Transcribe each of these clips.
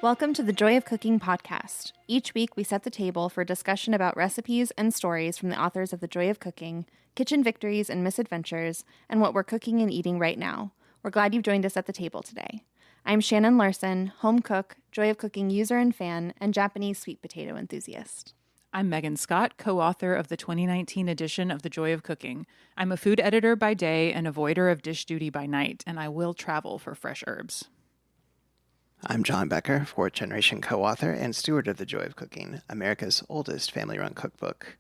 Welcome to the Joy of Cooking podcast. Each week, we set the table for a discussion about recipes and stories from the authors of The Joy of Cooking, kitchen victories and misadventures, and what we're cooking and eating right now. We're glad you've joined us at the table today. I'm Shannon Larson, home cook, Joy of Cooking user and fan, and Japanese sweet potato enthusiast. I'm Megan Scott, co-author of the 2019 edition of The Joy of Cooking. I'm a food editor by day and avoider of dish duty by night, and I will travel for fresh herbs. I'm John Becker, fourth-generation co-author and steward of The Joy of Cooking, America's oldest family-run cookbook.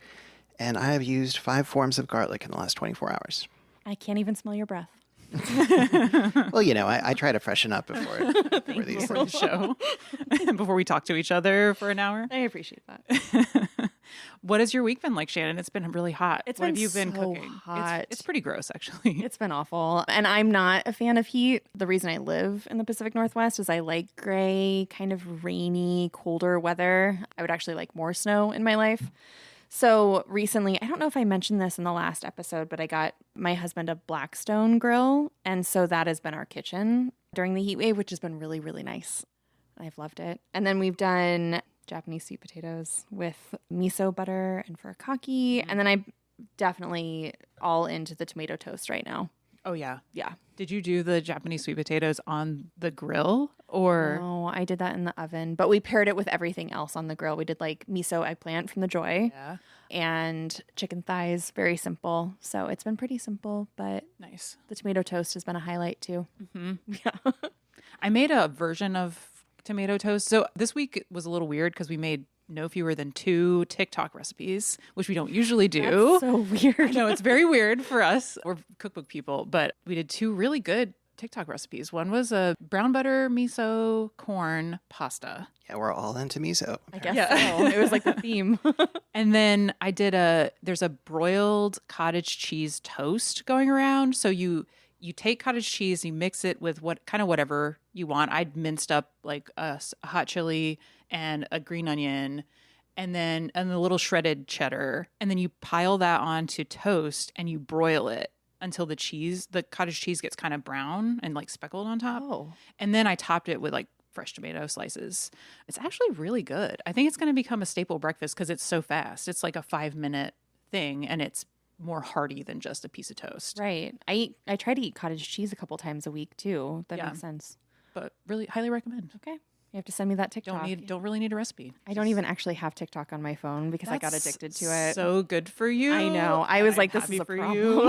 And I have used 5 forms of garlic in the last 24 hours. I can't even smell your breath. Well, you know, I try to freshen up before these Before the show, before we talk to each other for an hour. I appreciate that. What has your week been like, Shannon? It's been really hot. It's what been have you been so cooking? hot. It's pretty gross, actually. It's been awful. And I'm not a fan of heat. The reason I live in the Pacific Northwest is I like gray, kind of rainy, colder weather. I would actually like more snow in my life. So recently, I don't know if I mentioned this in the last episode, but I got my husband a Blackstone grill. And so that has been our kitchen during the heat wave, which has been really, really nice. I've loved it. And then we've done Japanese sweet potatoes with miso butter and furikake. And then I'm definitely all into the tomato toast right now. Oh, yeah. Yeah. Did you do the Japanese sweet potatoes on the grill or? No, I did that in the oven, but we paired it with everything else on the grill. We did like miso eggplant from the Joy and chicken thighs, very simple. So it's been pretty simple, but Nice. the tomato toast has been a highlight too. Mm-hmm. Yeah. I made a version of tomato toast. So this week was a little weird because we made no fewer than 2 TikTok recipes, which we don't usually do. That's so weird. No, it's very weird for us. We're cookbook people, but we did 2 really good TikTok recipes. One was a brown butter miso corn pasta. Yeah, we're all into miso. I guess so. It was like the theme. And then I did there's a broiled cottage cheese toast going around. So you take cottage cheese, you mix it with whatever you want. I'd minced up like a hot chili and a green onion and a little shredded cheddar. And then you pile that onto toast and you broil it until the cottage cheese gets kind of brown and like speckled on top. Oh. And then I topped it with like fresh tomato slices. It's actually really good. I think it's going to become a staple breakfast because it's so fast. It's like a 5-minute thing and it's more hearty than just a piece of toast. Right. I try to eat cottage cheese a couple times a week too. That Yeah. makes sense. But really highly recommend. Okay. You have to send me that TikTok. Don't really need a recipe. I don't even actually have TikTok on my phone because I got That's addicted to it. So good for you. I know. I was like, this happy is a for problem. you.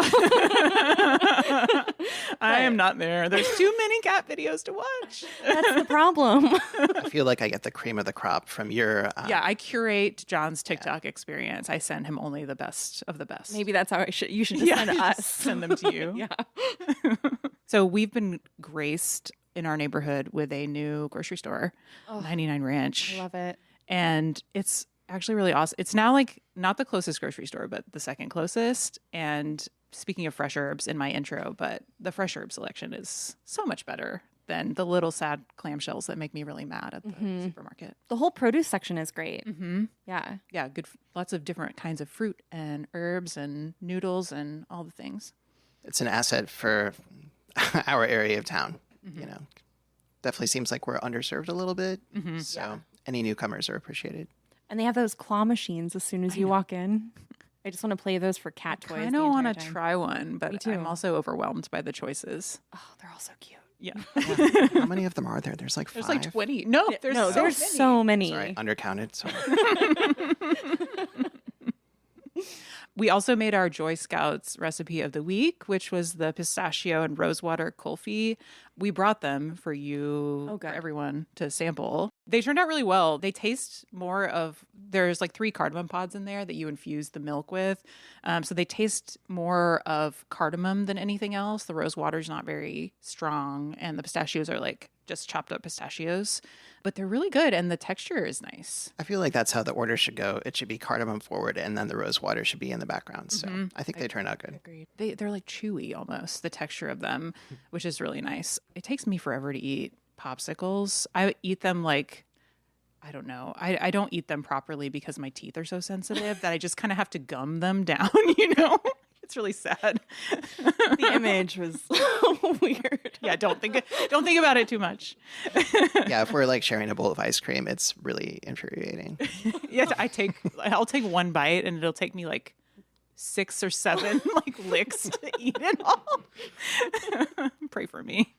I am not there. There's too many cat videos to watch. That's the problem. I feel like I get the cream of the crop from your... Yeah, I curate John's TikTok experience. I send him only the best of the best. Maybe that's how you should just send just us. send them to you. Yeah. So we've been graced in our neighborhood with a new grocery store, 99 Ranch. I love it. And it's actually really awesome. It's now like not the closest grocery store, but the second closest. And speaking of fresh herbs in my intro, but the fresh herb selection is so much better than the little sad clamshells that make me really mad at the supermarket. The whole produce section is great. Mm-hmm. Yeah. Yeah, good. Lots of different kinds of fruit and herbs and noodles and all the things. It's an asset for our area of town. You know, definitely seems like we're underserved a little bit. So any newcomers are appreciated. And they have those claw machines as soon as you walk in. I just want to play those for cat toys. I don't want to try one, Me but too. I'm also overwhelmed by the choices. Oh, they're all so cute. Yeah. How many of them are there? There's like 5. There's like 20. No, There's so many. Sorry, undercounted. Sorry. We also made our Joy Scouts recipe of the week, which was the pistachio and rosewater kulfi. We brought them for you, for everyone to sample. They turned out really well. They taste more of, there's like 3 cardamom pods in there that you infuse the milk with. So they taste more of cardamom than anything else. The rosewater's not very strong, and the pistachios are like just chopped up pistachios, but they're really good and the texture is nice. I feel like that's how the order should go. It should be cardamom forward and then the rose water should be in the background. So I think they turned out good. Agreed. They're like chewy almost, the texture of them, which is really nice. It takes me forever to eat popsicles. I eat them like, I don't know. I don't eat them properly because my teeth are so sensitive that I just kind of have to gum them down, you know? It's really sad. The image was weird. Yeah, don't think about it too much. Yeah, if we're like sharing a bowl of ice cream, it's really infuriating. Yeah, I'll take one bite and it'll take me like 6 or 7 like licks to eat it all. Pray for me.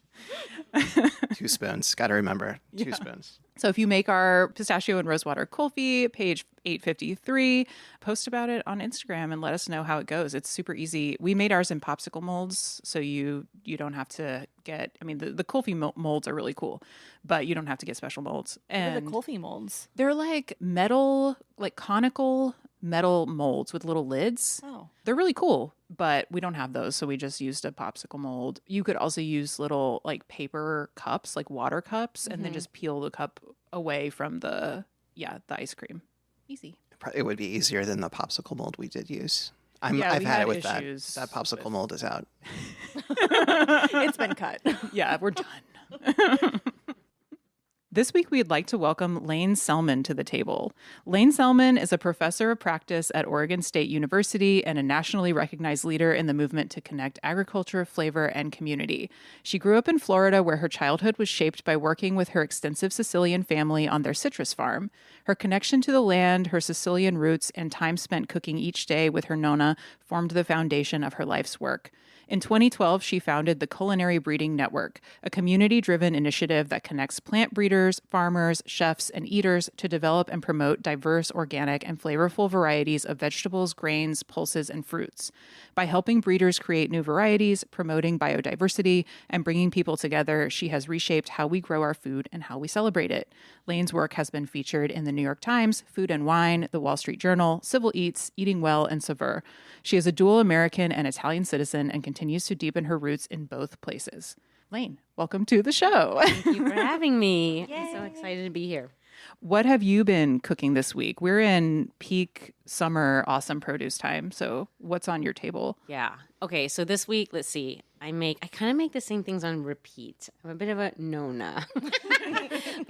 2 spoons. Got to remember, 2 spoons. So if you make our pistachio and rosewater kulfi, page 853, post about it on Instagram and let us know how it goes. It's super easy. We made ours in popsicle molds, so you don't have to get, I mean, the kulfi molds are really cool, but you don't have to get special molds. And What are the kulfi molds? they're like metal, like conical metal molds with little lids. Oh. They're really cool, but we don't have those, so we just used a popsicle mold. You could also use little like paper cups, like water cups, and then just peel the cup away from the ice cream. Easy. It would be easier than the popsicle mold we did use. I've we had had it with issues that popsicle mold is out. It's been cut. Yeah, we're done. This week, we'd like to welcome Lane Selman to the table. Lane Selman is a professor of practice at Oregon State University and a nationally recognized leader in the movement to connect agriculture, flavor, and community. She grew up in Florida, where her childhood was shaped by working with her extensive Sicilian family on their citrus farm. Her connection to the land, her Sicilian roots, and time spent cooking each day with her Nonna formed the foundation of her life's work. In 2012, she founded the Culinary Breeding Network, a community-driven initiative that connects plant breeders, farmers, chefs, and eaters to develop and promote diverse, organic, and flavorful varieties of vegetables, grains, pulses, and fruits. By helping breeders create new varieties, promoting biodiversity, and bringing people together, she has reshaped how we grow our food and how we celebrate it. Lane's work has been featured in the New York Times, Food and Wine, The Wall Street Journal, Civil Eats, Eating Well, and Saveur. She is a dual American and Italian citizen and continues to deepen her roots in both places. Lane, welcome to the show. Thank you for having me. I'm so excited to be here. What have you been cooking this week? We're in peak summer awesome produce time. So what's on your table? Yeah. Okay, so this week, let's see. I kind of make the same things on repeat. I'm a bit of a nona.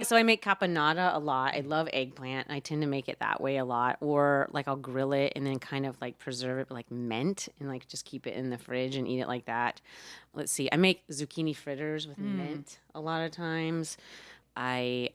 So I make caponata a lot. I love eggplant. I tend to make it that way a lot. Or like I'll grill it and then kind of like preserve it like mint and like just keep it in the fridge and eat it like that. Let's see. I make zucchini fritters with mint a lot of times. I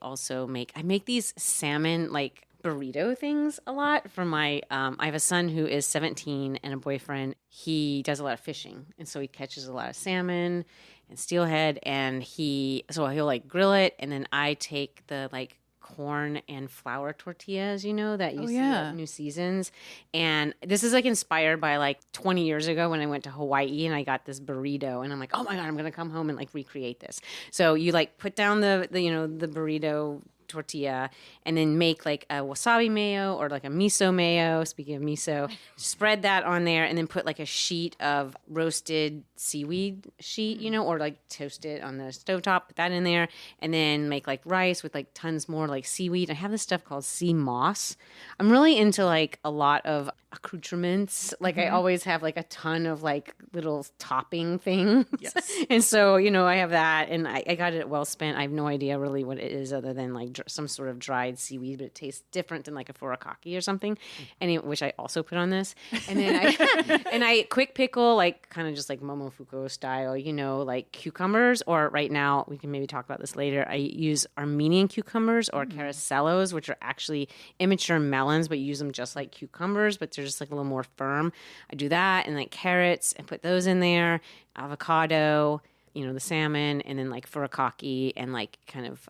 make these salmon like burrito things a lot for my I have a son who is 17 and a boyfriend. He does a lot of fishing, and so he catches a lot of salmon and steelhead, and he'll like grill it, and then I take the like corn and flour tortillas, that you see at New Seasons. And this is like inspired by like 20 years ago when I went to Hawaii and I got this burrito, and I'm like, oh my God, I'm going to come home and like recreate this. So you like put down the burrito tortilla and then make like a wasabi mayo or like a miso mayo. Speaking of miso, spread that on there and then put like a sheet of roasted seaweed sheet, or like toast it on the stovetop, put that in there, and then make like rice with like tons more like seaweed. I have this stuff called sea moss. I'm really into like a lot of accoutrements. Like I always have like a ton of like little topping things. Yes. And so, I have that, and I got it at Well Spent. I have no idea really what it is other than like some sort of dried seaweed, but it tastes different than like a furikake or something, which I also put on this. And then I quick pickle, like kind of just like Momofuku style, like cucumbers, or right now, we can maybe talk about this later, I use Armenian cucumbers or caracellos, which are actually immature melons, but you use them just like cucumbers, but they're just like a little more firm. I do that, and like carrots, and put those in there, avocado, the salmon, and then like furikake and like kind of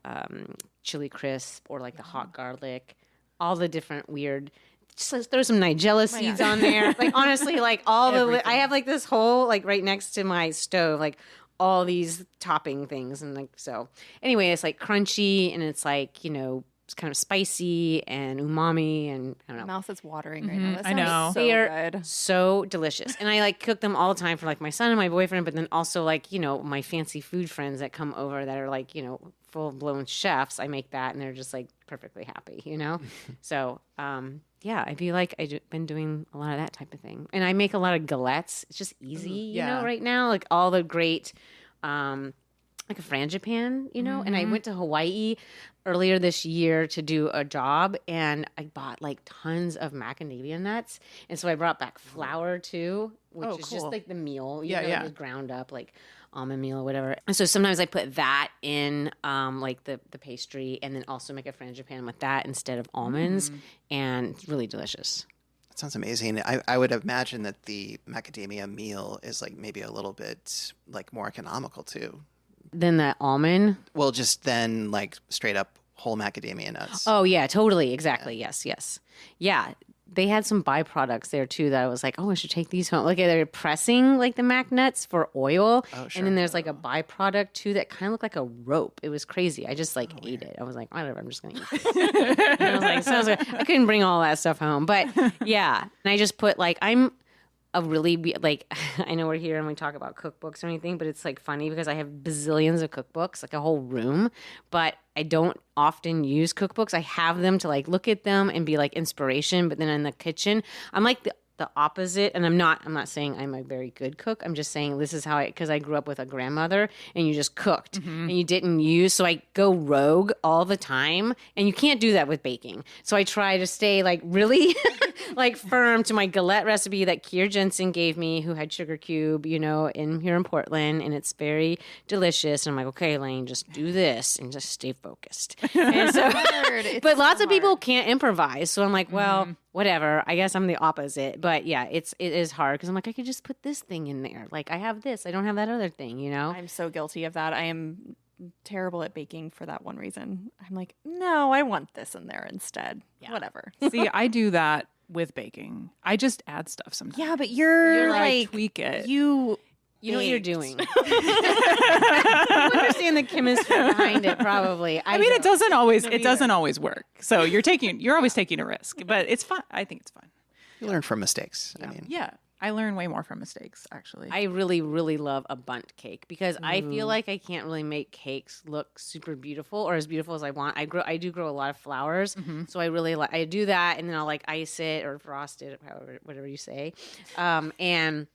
chili crisp or like the hot garlic, all the different weird. Just throw some Nigella seeds on there. Like honestly, like all I have like this whole like right next to my stove, like all these topping things, and like so. Anyway, it's like crunchy and it's like it's kind of spicy and umami, and I don't know. My mouth is watering right now. That I know. so They are good. so delicious. And I like cook them all the time for like my son and my boyfriend, but then also like, my fancy food friends that come over that are like, full blown chefs. I make that and they're just like perfectly happy, So, I feel like I've been doing a lot of that type of thing. And I make a lot of galettes. It's just easy, right now. Like all the great like a frangipane, and I went to Hawaii earlier this year to do a job, and I bought like tons of macadamia nuts, and so I brought back flour too, which is just like the meal, just ground up like almond meal or whatever. And so sometimes I put that in like the pastry, and then also make a frangipane with that instead of almonds, and it's really delicious. That sounds amazing. I would imagine that the macadamia meal is like maybe a little bit like more economical too. Than the almond? Well, just then like straight up whole macadamia nuts. Oh, yeah, totally. Exactly. Yeah. Yes. Yeah. They had some byproducts there too that I was like, oh, I should take these home. Like they're pressing like the mac nuts for oil. Oh, sure. And then there's like a byproduct too that kind of looked like a rope. It was crazy. I just like ate it. I was like, whatever, I'm just going to eat it. And I was like, sounds good. I couldn't bring all that stuff home. But yeah. And I just put like, I'm a really, like, I know we're here and we talk about cookbooks or anything, but it's like funny because I have bazillions of cookbooks, like a whole room, but I don't often use cookbooks. I have them to like look at them and be like inspiration, but then in the kitchen, I'm like the opposite. And I'm not saying I'm a very good cook. I'm just saying this is how because I grew up with a grandmother and you just cooked and you didn't use. So I go rogue all the time, and you can't do that with baking. So I try to stay like really like firm to my Galette recipe that Kier Jensen gave me, who had sugar cube, in here in Portland, and it's very delicious. And I'm like, okay, Elaine, just do this and just stay focused. And so, but lots of people can't improvise. So I'm like, well, whatever. I guess I'm the opposite. But yeah, it is hard because I'm like, I could just put this thing in there. Like I have this, I don't have that other thing, I'm so guilty of that. I am terrible at baking for that one reason. I'm like, no, I want this in there instead. Yeah. Whatever. See, I do that with baking. I just add stuff sometimes. Yeah, but you're like, tweak it. You know what you're doing. You understand the chemistry behind it, probably. I mean, it doesn't always work. So you're always taking a risk, but it's fun. I think it's fun. You learn from mistakes. Yeah. I learn way more from mistakes, actually. I really, really love a Bundt cake because I feel like I can't really make cakes look super beautiful or as beautiful as I want. I do grow a lot of flowers, so I really I do that, and then I'll like ice it or frost it, whatever you say, and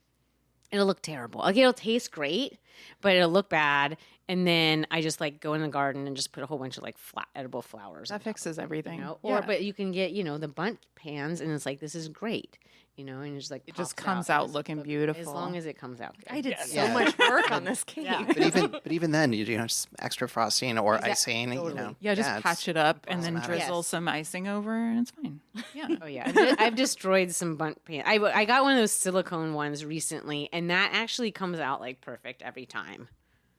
it'll look terrible. Like it'll taste great, but it'll look bad. And then I just like go in the garden and just put a whole bunch of like flat edible flowers. That fixes everything. But you can get the Bundt pans, and it's like this is great. And it's like it just comes out looking beautiful as long as it comes out good. I did so much work on this cake. Yeah. But even then, just extra frosting or icing. Totally. Just patch it up and then drizzle some icing over, and it's fine. Yeah. Oh yeah, I've destroyed some Bundt pans. I got one of those silicone ones recently, and that actually comes out like perfect every time.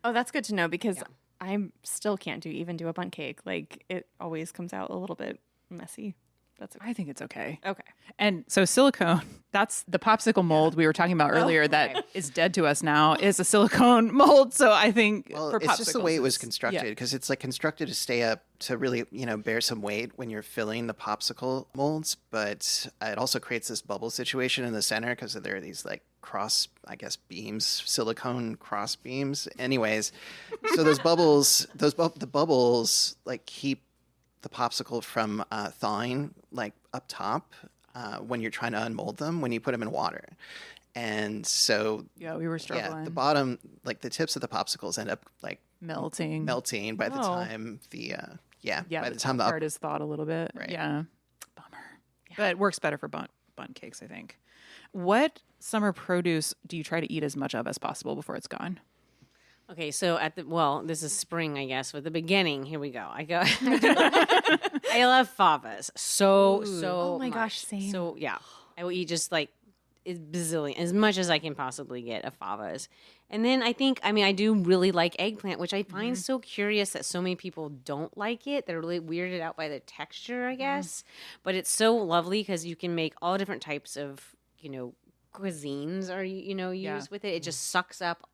Oh, that's good to know because I still can't do a Bundt cake. Like it always comes out a little bit messy. That's okay. I think it's okay. Okay. And so silicone, that's the popsicle mold we were talking about earlier that is dead to us now, is a silicone mold. So I think for it's just the way it was constructed because it's like constructed to stay up to really, bear some weight when you're filling the popsicle molds. But it also creates this bubble situation in the center because there are these like cross, I guess, beams, silicone cross beams. Anyways, so those bubbles, the bubbles like keep the popsicle from thawing like up top when you're trying to unmold them when you put them in water. And so we were struggling. The bottom, like the tips of the popsicles end up like melting by the time by the time the part is thawed a little bit. Right. Yeah. Bummer. Yeah. But it works better for Bundt cakes, I think. What summer produce do you try to eat as much of as possible before it's gone? Okay, so this is spring, I guess. With the beginning, here we go. I love favas so oh my much. Gosh, same. So yeah, I will eat just like bazillion as much as I can possibly get of favas. And then I do really like eggplant, which I find so curious that so many people don't like it. They're really weirded out by the texture, I guess. But it's so lovely because you can make all different types of cuisines are used with it. It just sucks up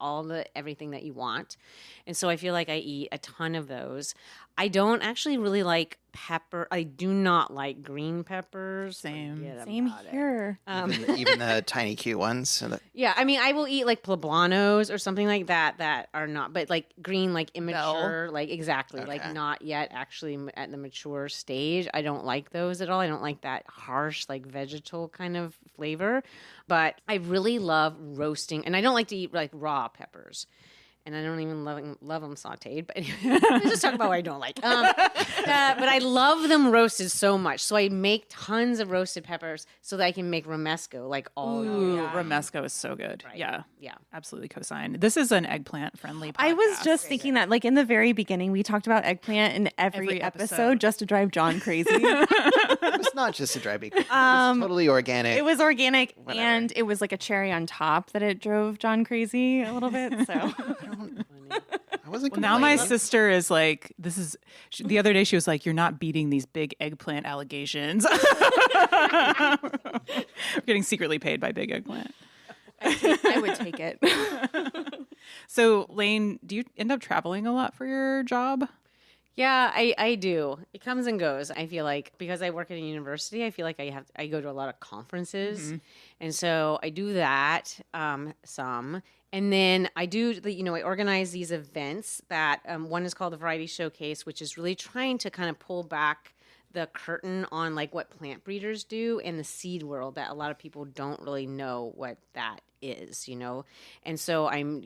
everything that you want. And so I feel like I eat a ton of those. I don't actually really like pepper. I do not like green peppers. Same here. Even the tiny cute ones. Yeah, I will eat like poblanos or something like that are not, but like green, like immature, like exactly, like not yet actually at the mature stage. I don't like those at all. I don't like that harsh, like vegetal kind of flavor. But I really love roasting, and I don't like to eat like raw peppers. and I don't even love them sautéed. But anyway, let's just talk about what I don't like. But I love them roasted so much, so I make tons of roasted peppers so that I can make romesco like all year. Romesco is so good. Right. Yeah, yeah, absolutely co-sign. This is an eggplant friendly podcast. I was just thinking that, like, in the very beginning, we talked about eggplant in every episode just to drive John crazy. It was not just a dry beak. It was totally organic. It was organic, and it was like a cherry on top that it drove John crazy a little bit. So I wasn't now my complaining. sister is like, the other day she was like, you're not beating these big eggplant allegations. We're getting secretly paid by big eggplant. I would take it. So Lane, do you end up traveling a lot for your job? yeah. I do. It comes and goes. I feel like because I work at a university, I feel like I go to a lot of conferences, and so I do that some. And then I do, I organize these events that one is called the Variety Showcase, which is really trying to kind of pull back the curtain on like what plant breeders do in the seed world that a lot of people don't really know what that is, And so I'm,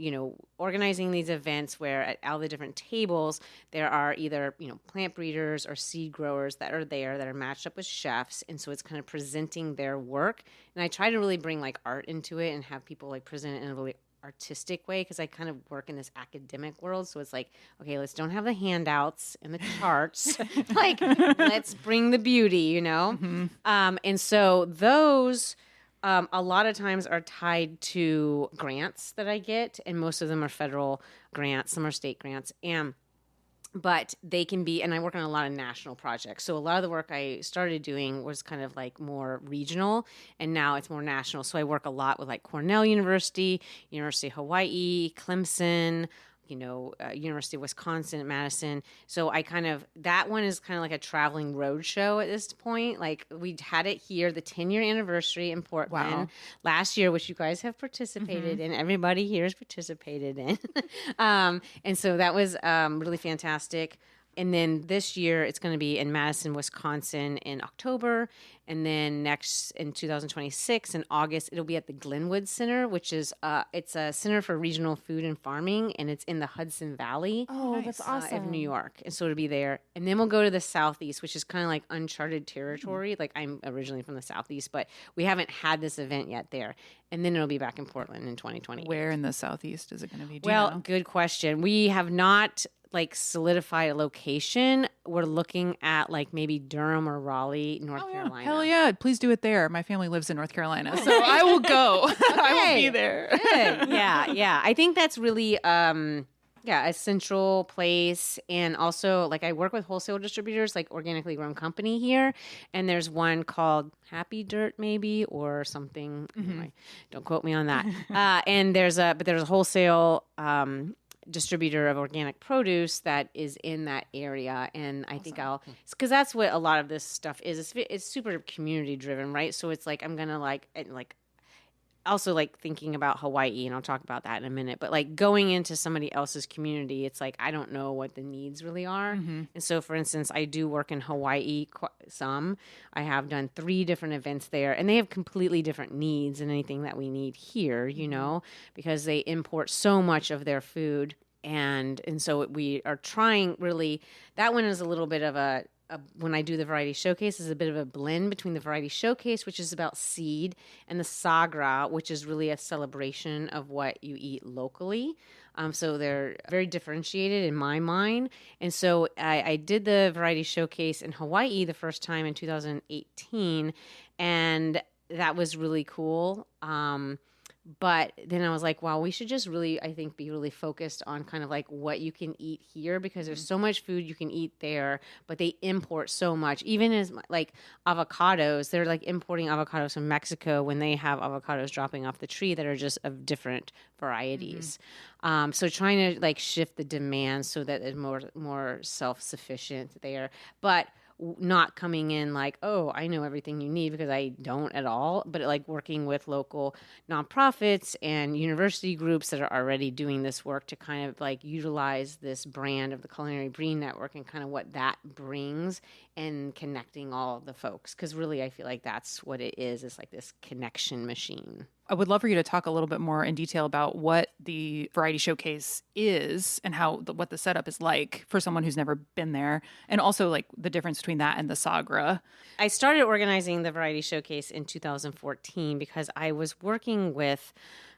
organizing these events where at all the different tables, there are either, plant breeders or seed growers that are there that are matched up with chefs. And so it's kind of presenting their work. And I try to really bring like art into it and have people like present it in a really artistic way because I kind of work in this academic world, so it's like, okay, let's don't have the handouts and the charts. Like, let's bring the beauty, And so those a lot of times are tied to grants that I get, and most of them are federal grants, some are state grants, but they can be, and I work on a lot of national projects. So a lot of the work I started doing was kind of like more regional, and now it's more national. So I work a lot with like Cornell University, University of Hawaii, Clemson, University of Wisconsin at Madison. So that one is kind of like a traveling road show at this point. Like we had it here, the 10-year anniversary in Portland last year, which you guys have participated in. Everybody here has participated in. And so that was really fantastic. And then this year, it's going to be in Madison, Wisconsin in October. And then next in 2026, in August, it'll be at the Glenwood Center, which is it's a center for regional food and farming. And it's in the Hudson Valley that's awesome. of New York. And so it'll be there. And then we'll go to the Southeast, which is kind of like uncharted territory. Like I'm originally from the Southeast, but we haven't had this event yet there. And then it'll be back in Portland in 2020. Where in the Southeast is it going to be? Good question. We have not solidify a location. We're looking at maybe Durham or Raleigh, North Carolina. Hell yeah. Please do it there. My family lives in North Carolina, so I will go. I will be there. Good. Yeah. I think that's really a central place. And also I work with wholesale distributors, like Organically Grown Company here. And there's one called Happy Dirt maybe or something. Anyway, don't quote me on that. And there's a wholesale distributor of organic produce that is in that area, and I think because that's what a lot of this stuff is. It's super community driven, right? So it's I'm gonna also thinking about Hawaii, and I'll talk about that in a minute. But going into somebody else's community, it's I don't know what the needs really are, and so for instance, I do work in Hawaii. I have done 3 different events there, and they have completely different needs than anything that we need here, because they import so much of their food, and so we are trying really. That one is a little bit of a when I do the Variety Showcase, is a bit of a blend between the Variety Showcase, which is about seed, and the Sagra, which is really a celebration of what you eat locally. So they're very differentiated in my mind. And so I did the Variety Showcase in Hawaii the first time in 2018, and that was really cool. But then I was like, wow, we should just really, I think, be really focused on kind of what you can eat here, because there's so much food you can eat there, but they import so much. Even as avocados, they're importing avocados from Mexico when they have avocados dropping off the tree that are just of different varieties. So trying to shift the demand so that it's more self-sufficient there. But not coming in oh, I know everything you need, because I don't at all, but working with local nonprofits and university groups that are already doing this work to kind of utilize this brand of the Culinary Breeding Network and kind of what that brings and connecting all the folks. Because really, I feel like that's what it is. It's like this connection machine. I would love for you to talk a little bit more in detail about what the variety showcase is and what the setup is like for someone who's never been there, and also like the difference between that and the Sagra. I started organizing the variety showcase in 2014 because I was working with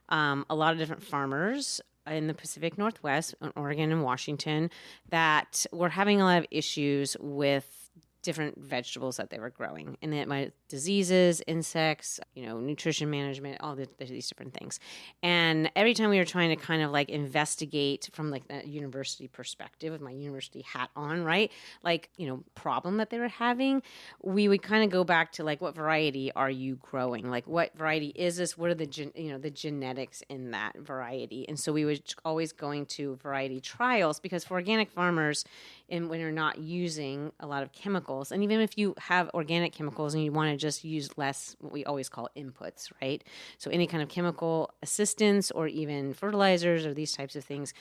a lot of different farmers in the Pacific Northwest, in Oregon and Washington, that were having a lot of issues with different vegetables that they were growing, and it might diseases, insects, nutrition management, all these different things. And every time we were trying to kind of like investigate from like that university perspective with my university hat on, right? Like, problem that they were having, we would kind of go back to like, what variety are you growing? Like, what variety is this? What are the genetics in that variety? And so we would always going to variety trials, because for organic farmers, and when you're not using a lot of chemicals, and even if you have organic chemicals and you want to just use less, what we always call inputs, right? So any kind of chemical assistance or even fertilizers or these types of things,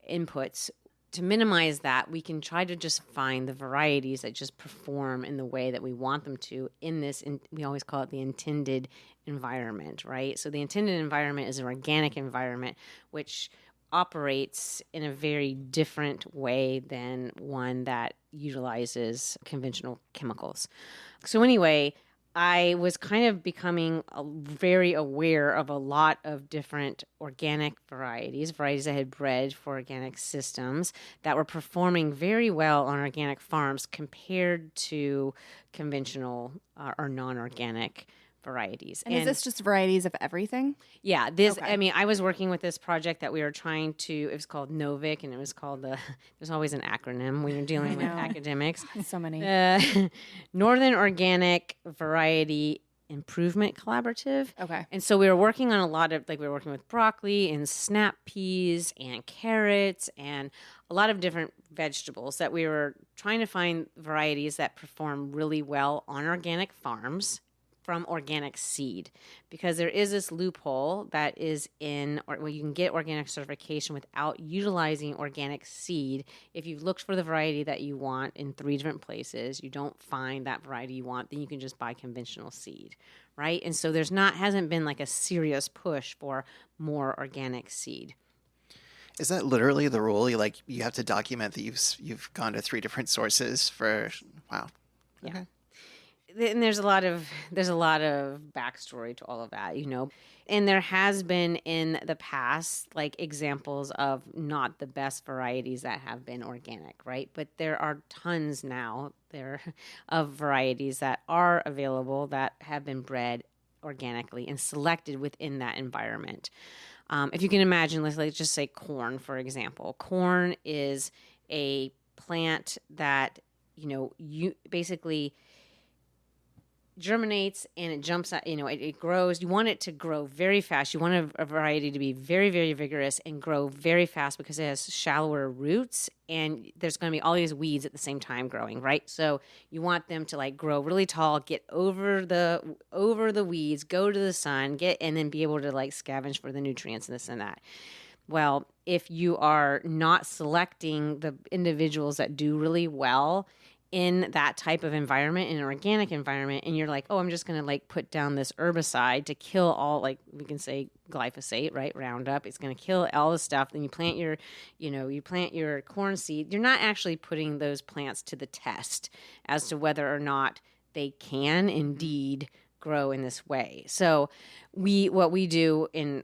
inputs, to minimize that, we can try to just find the varieties that just perform in the way that we want them to we always call it the intended environment, right? So the intended environment is an organic environment, which operates in a very different way than one that utilizes conventional chemicals. So anyway, I was kind of becoming very aware of a lot of different organic varieties that had bred for organic systems that were performing very well on organic farms compared to conventional or non-organic varieties. And is this just varieties of everything? Yeah, I was working with this project that we were trying to, it was called NOVIC, and it was called there's always an acronym when you're dealing with academics. So many. Northern Organic Variety Improvement Collaborative. Okay. And so we were working on a lot of, we were working with broccoli and snap peas and carrots and a lot of different vegetables that we were trying to find varieties that perform really well on organic farms from organic seed, because there is this loophole that is you can get organic certification without utilizing organic seed. If you've looked for the variety that you want in 3 different places, you don't find that variety you want, then you can just buy conventional seed, right? And so hasn't been like a serious push for more organic seed. Is that literally the rule? You have to document that you've gone to 3 different sources for, wow. Yeah. Okay. And there's a lot of backstory to all of that, and there has been in the past examples of not the best varieties that have been organic, right? But there are tons now of varieties that are available that have been bred organically and selected within that environment. If you can imagine, let's just say corn, for example. Corn is a plant that you basically germinates and it jumps out, it grows. You want it to grow very fast. You want a variety to be very, very vigorous and grow very fast because it has shallower roots, and there's going to be all these weeds at the same time growing, right? So you want them to grow really tall, get over the weeds, go to the sun, and then be able to scavenge for the nutrients and this and that. Well, if you are not selecting the individuals that do really well in that type of environment, in an organic environment, and you're I'm just going to put down this herbicide to kill all, we can say glyphosate, right? Roundup. It's going to kill all the stuff. Then you plant your corn seed. You're not actually putting those plants to the test as to whether or not they can indeed grow in this way. So what we do when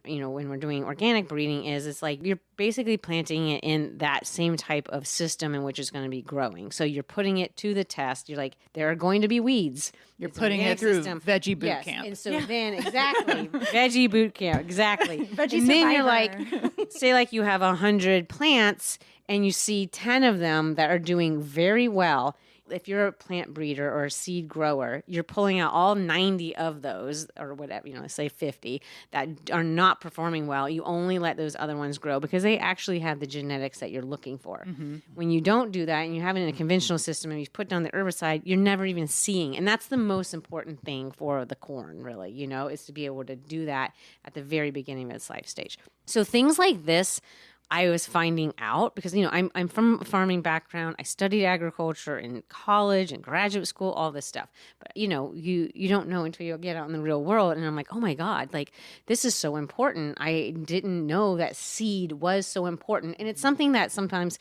we're doing organic breeding is you're basically planting it in that same type of system in which it's going to be growing. So you're putting it to the test. You're there are going to be weeds. You're putting it through veggie boot camp. And so then exactly veggie boot camp, exactly. Veggie and survivor. Then you're say you have 100 plants and you see 10 of them that are doing very well. If you're a plant breeder or a seed grower, you're pulling out all 90 of those, or whatever, say 50, that are not performing well. You only let those other ones grow because they actually have the genetics that you're looking for. Mm-hmm. When you don't do that and you have it in a conventional system and you put down the herbicide, you're never even seeing. And that's the most important thing for the corn, really, is to be able to do that at the very beginning of its life stage. So things like this I was finding out because, I'm from a farming background. I studied agriculture in college and graduate school, all this stuff. But, you don't know until you get out in the real world. And I'm like, oh my God, like this is so important. I didn't know that seed was so important. And it's something that sometimes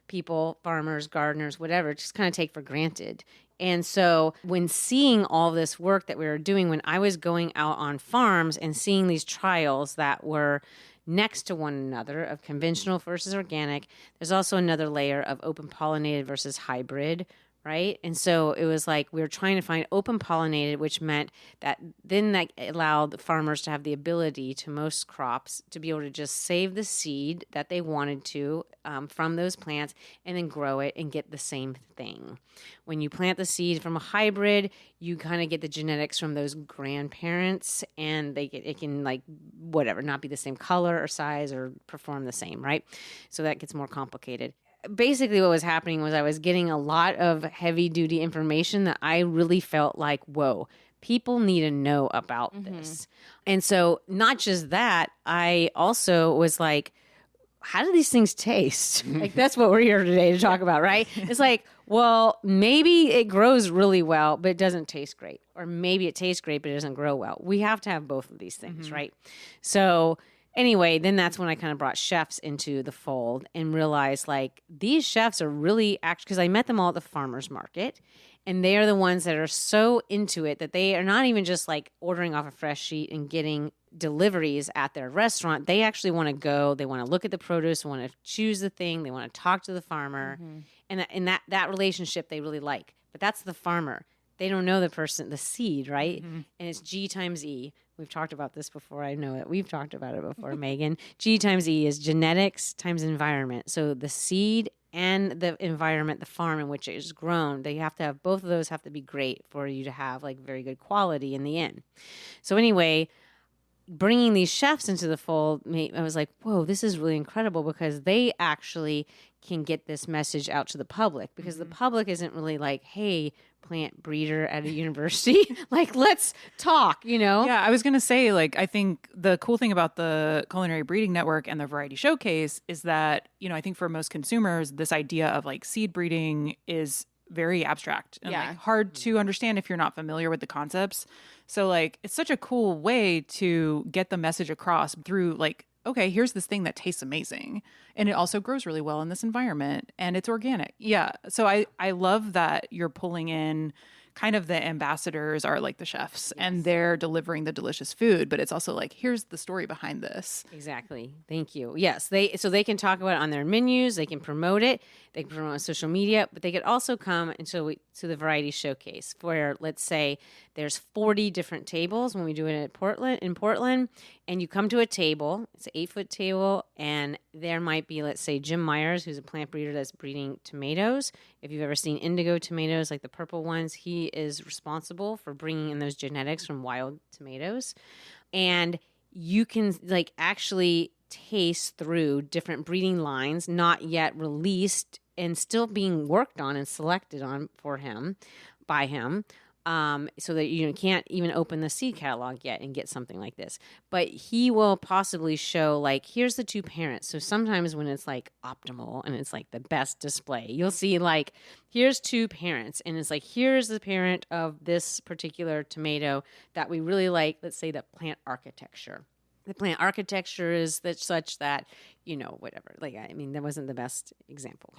people, farmers, gardeners, whatever, just kind of take for granted. And so when seeing all this work that we were doing, when I was going out on farms and seeing these trials that were next to one another of conventional versus organic, there's also another layer of open pollinated versus hybrid, right? And so it was like we were trying to find open pollinated, which meant that then that allowed the farmers to have the ability to most crops to be able to just save the seed that they wanted to from those plants and then grow it and get the same thing. When you plant the seed from a hybrid, you kind of get the genetics from those grandparents, and it can like whatever, not be the same color or size or perform the same, right? So that gets more complicated. Basically what was happening was I was getting a lot of heavy duty information that I really felt like, whoa, people need to know about this. And so not just that, I also was like, how do these things taste? Like that's what we're here today to talk about, right? It's like, well, maybe it grows really well, but it doesn't taste great. Or maybe it tastes great, but it doesn't grow well. We have to have both of these things, right? So anyway, then that's when I kind of brought chefs into the fold and realized like these chefs are really actually, because I met them all at the farmer's market, and they are the ones that are so into it that they are not even just like ordering off a fresh sheet and getting deliveries at their restaurant. They actually want to go, they want to look at the produce, want to choose the thing, they want to talk to the farmer. And that relationship they really like. But that's the farmer. They don't know the person, the seed, right? And it's G times E. We've talked about this before. I know that we've talked about it before, Megan. G times E is genetics times environment. So the seed and the environment, the farm in which it is grown, they have to have, both of those have to be great for you to have like very good quality in the end. So anyway, bringing these chefs into the fold, I was like, whoa, this is really incredible because they actually can get this message out to the public because the public isn't really like, hey, plant breeder at a university, like, let's talk, Yeah, I was going to say, like, I think the cool thing about the Culinary Breeding Network and the Variety Showcase is that, I think for most consumers, this idea of like seed breeding is very abstract and like hard to understand if you're not familiar with the concepts. So like it's such a cool way to get the message across through like, okay, here's this thing that tastes amazing and it also grows really well in this environment and it's organic. Yeah. So I love that you're pulling in kind of the ambassadors are like the chefs and they're delivering the delicious food, but it's also like, here's the story behind this. Exactly. Thank you. Yes. So they can talk about it on their menus. They can promote it. They can promote it on social media, but they could also come to the variety showcase where, let's say there's 40 different tables when we do it in Portland, and you come to a table, it's an 8-foot table, and there might be, let's say, Jim Myers, who's a plant breeder that's breeding tomatoes. If you've ever seen indigo tomatoes, like the purple ones, he is responsible for bringing in those genetics from wild tomatoes. And you can like actually taste through different breeding lines, not yet released and still being worked on and selected on by him. So that you can't even open the seed catalog yet and get something like this. But he will possibly show like, here's the two parents. So sometimes when it's like optimal and it's like the best display, you'll see like, here's two parents. And it's like, here's the parent of this particular tomato that we really like. Let's say the plant architecture. The plant architecture is such that, whatever. Like, I mean, that wasn't the best example.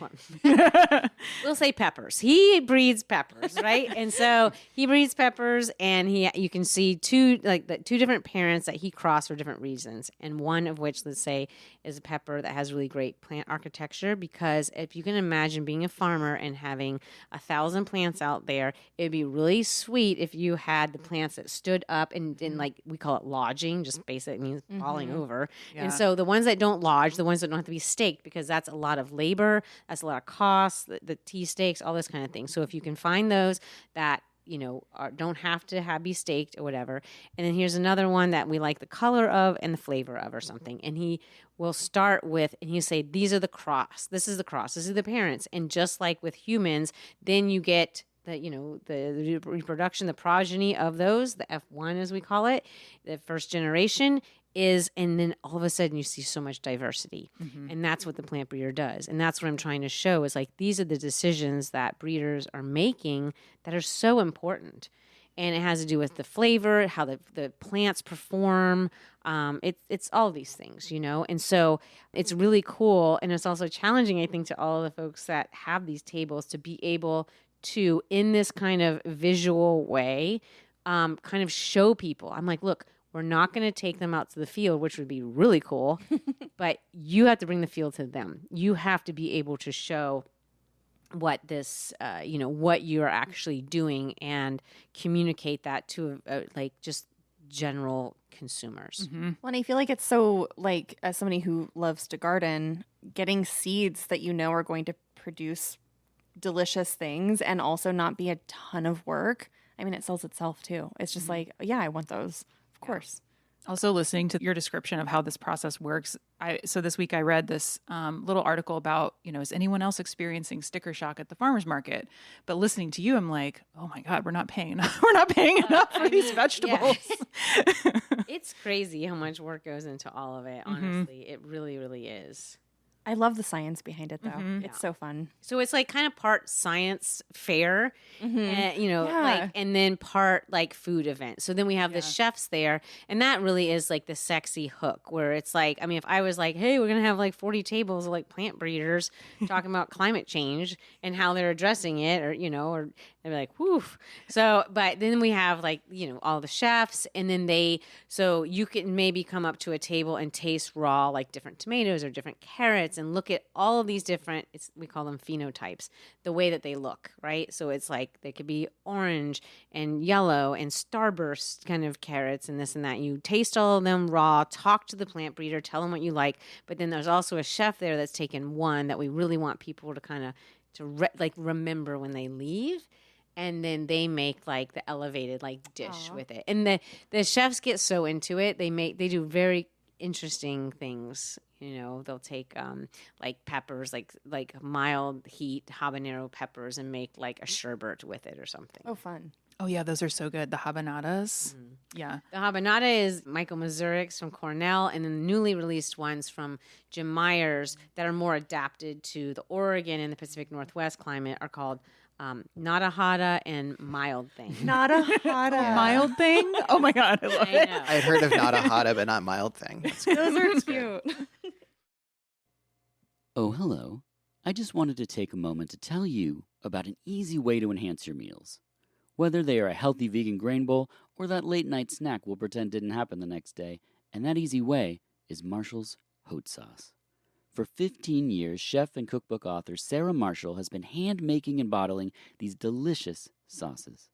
We'll say peppers. He breeds peppers, right? And so he breeds peppers, and you can see two different parents that he crossed for different reasons. And one of which, let's say, is a pepper that has really great plant architecture, because if you can imagine being a farmer and having 1,000 plants out there, it'd be really sweet if you had the plants that stood up and like, we call it lodging, just basically means falling over. Yeah. And so the ones that don't lodge, the ones that don't have to be staked, because that's a lot of labor, that's a lot of costs, the tea stakes, all this kind of thing. So if you can find those that don't have to be staked or whatever. And then here's another one that we like the color of and the flavor of or something. And he will start with, and he'll say, these are the cross. This is the cross. This is the parents. And just like with humans, then you get the reproduction, the progeny of those, the F1 as we call it, the first generation. and then all of a sudden you see so much diversity. And that's what the plant breeder does. And that's what I'm trying to show is like, these are the decisions that breeders are making that are so important. And it has to do with the flavor, how the plants perform. It's all these things, you know? And so it's really cool. And it's also challenging, I think, to all of the folks that have these tables to be able to, in this kind of visual way, kind of show people. I'm like, look, we're not going to take them out to the field, which would be really cool, but you have to bring the field to them. You have to be able to show what this, what you're actually doing and communicate that to like just general consumers. Well, and I feel like it's so, like, as somebody who loves to garden, getting seeds that you know are going to produce delicious things and also not be a ton of work. I mean, it sells itself too. It's just like, yeah, I want those. Of course. Also, listening to your description of how this process works, so this week I read this little article about, is anyone else experiencing sticker shock at the farmer's market? But listening to you, I'm like, oh my God, we're not paying enough for these vegetables. Yeah. It's crazy how much work goes into all of it. Honestly, it really, really is. I love the science behind it, though. It's so fun. So it's like kind of part science fair, and, like, and then part like food event. So then we have the chefs there, and that really is like the sexy hook where it's like, I mean, if I was like, hey, we're going to have like 40 tables of like plant breeders talking about climate change and how they're addressing it, or they'd be like, woof. So, but then we have like, all the chefs, and then so you can maybe come up to a table and taste raw, like different tomatoes or different carrots, and look at all of these different, we call them phenotypes, the way that they look, right? So it's like they could be orange and yellow and starburst kind of carrots and this and that. You taste all of them raw, talk to the plant breeder, tell them what you like. But then there's also a chef there that's taken one that we really want people to kind of remember when they leave. And then they make like the elevated like dish with it. And the chefs get so into it. They do very interesting things. They'll take like peppers, like mild heat habanero peppers, and make like a sherbet with it or something. Oh, fun. Oh yeah, those are so good. The habanadas. Yeah. The habanata is Michael Mazurik's from Cornell, and then the newly released ones from Jim Myers that are more adapted to the Oregon and the Pacific Northwest climate are called Nada Hada and Mild Thing. Nada Hada. Mild Thing? Oh my God, I love it. I had heard of Nada Hada, but not Mild Thing. Those are cute. Oh, hello. I just wanted to take a moment to tell you about an easy way to enhance your meals. Whether they are a healthy vegan grain bowl or that late night snack we'll pretend didn't happen the next day, and that easy way is Marshall's Hot Sauce. For 15 years, chef and cookbook author Sarah Marshall has been hand-making and bottling these delicious sauces.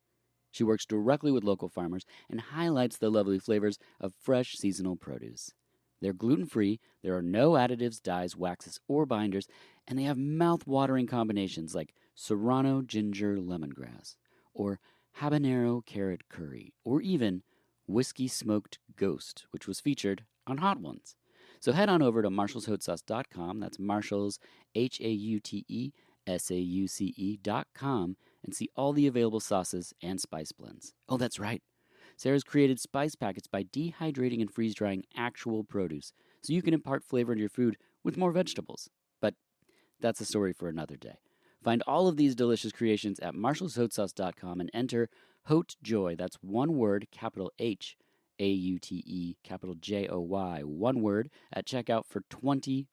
She works directly with local farmers and highlights the lovely flavors of fresh seasonal produce. They're gluten-free, there are no additives, dyes, waxes, or binders, and they have mouth-watering combinations like serrano ginger lemongrass, or habanero carrot curry, or even whiskey smoked ghost, which was featured on Hot Ones. So head on over to marshallshotsauce.com, that's Marshall's, HAUTESAUCE.com, and see all the available sauces and spice blends. Oh, that's right. Sarah's created spice packets by dehydrating and freeze-drying actual produce, so you can impart flavor into your food with more vegetables. But that's a story for another day. Find all of these delicious creations at marshallshotsauce.com and enter HOTJOY, that's one word, capital H, AUTE, capital JOY, one word, at checkout for 20%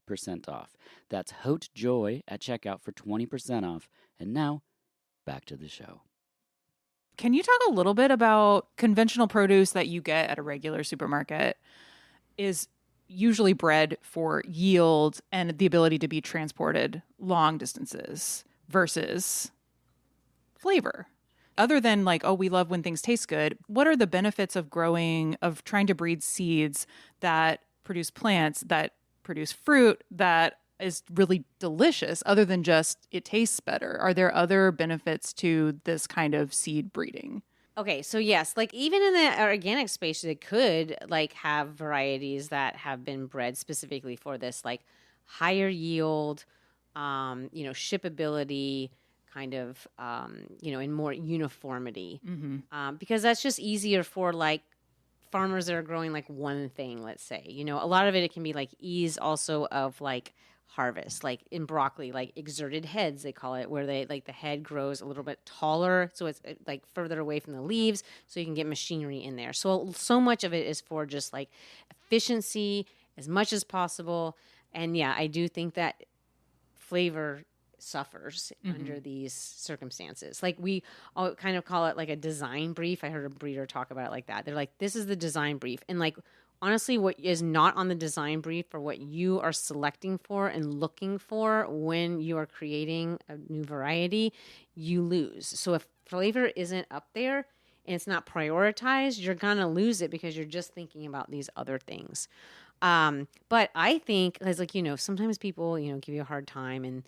off. That's HOTJOY at checkout for 20% off. And now, back to the show. Can you talk a little bit about conventional produce that you get at a regular supermarket is usually bred for yield and the ability to be transported long distances versus flavor? Other than like, oh, we love when things taste good, what are the benefits of trying to breed seeds that produce plants, that produce fruit, that is really delicious, other than just it tastes better? Are there other benefits to this kind of seed breeding? Okay, so yes, like even in the organic space, they could like have varieties that have been bred specifically for this, like higher yield, shippability, kind of, and more uniformity, because that's just easier for like farmers that are growing like one thing, let's say. You know, a lot of it can be like ease also of like harvest, like in broccoli, like exerted heads they call it, where they like the head grows a little bit taller, so it's like further away from the leaves, so you can get machinery in there. So much of it is for just like efficiency as much as possible. And yeah, I do think that flavor suffers under these circumstances. Like we all kind of call it like a design brief. I heard a breeder talk about it like that. They're like, this is the design brief. And like, honestly, what is not on the design brief for what you are selecting for and looking for when you are creating a new variety, you lose. So if flavor isn't up there and it's not prioritized, you're going to lose it because you're just thinking about these other things. But I think, because like, you know, sometimes people, you know, give you a hard time and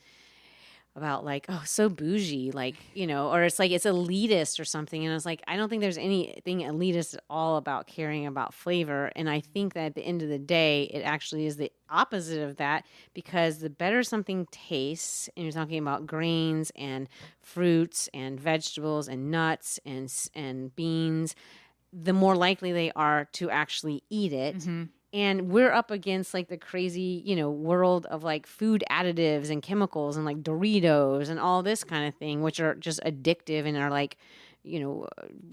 about like, oh, so bougie, like, you know, or it's like it's elitist or something. And I was like, I don't think there's anything elitist at all about caring about flavor. And I think that at the end of the day, it actually is the opposite of that, because the better something tastes, and you're talking about grains and fruits and vegetables and nuts and beans, the more likely they are to actually eat it. Mm-hmm. And we're up against like the crazy, you know, world of like food additives and chemicals and like Doritos and all this kind of thing, which are just addictive and are like, you know,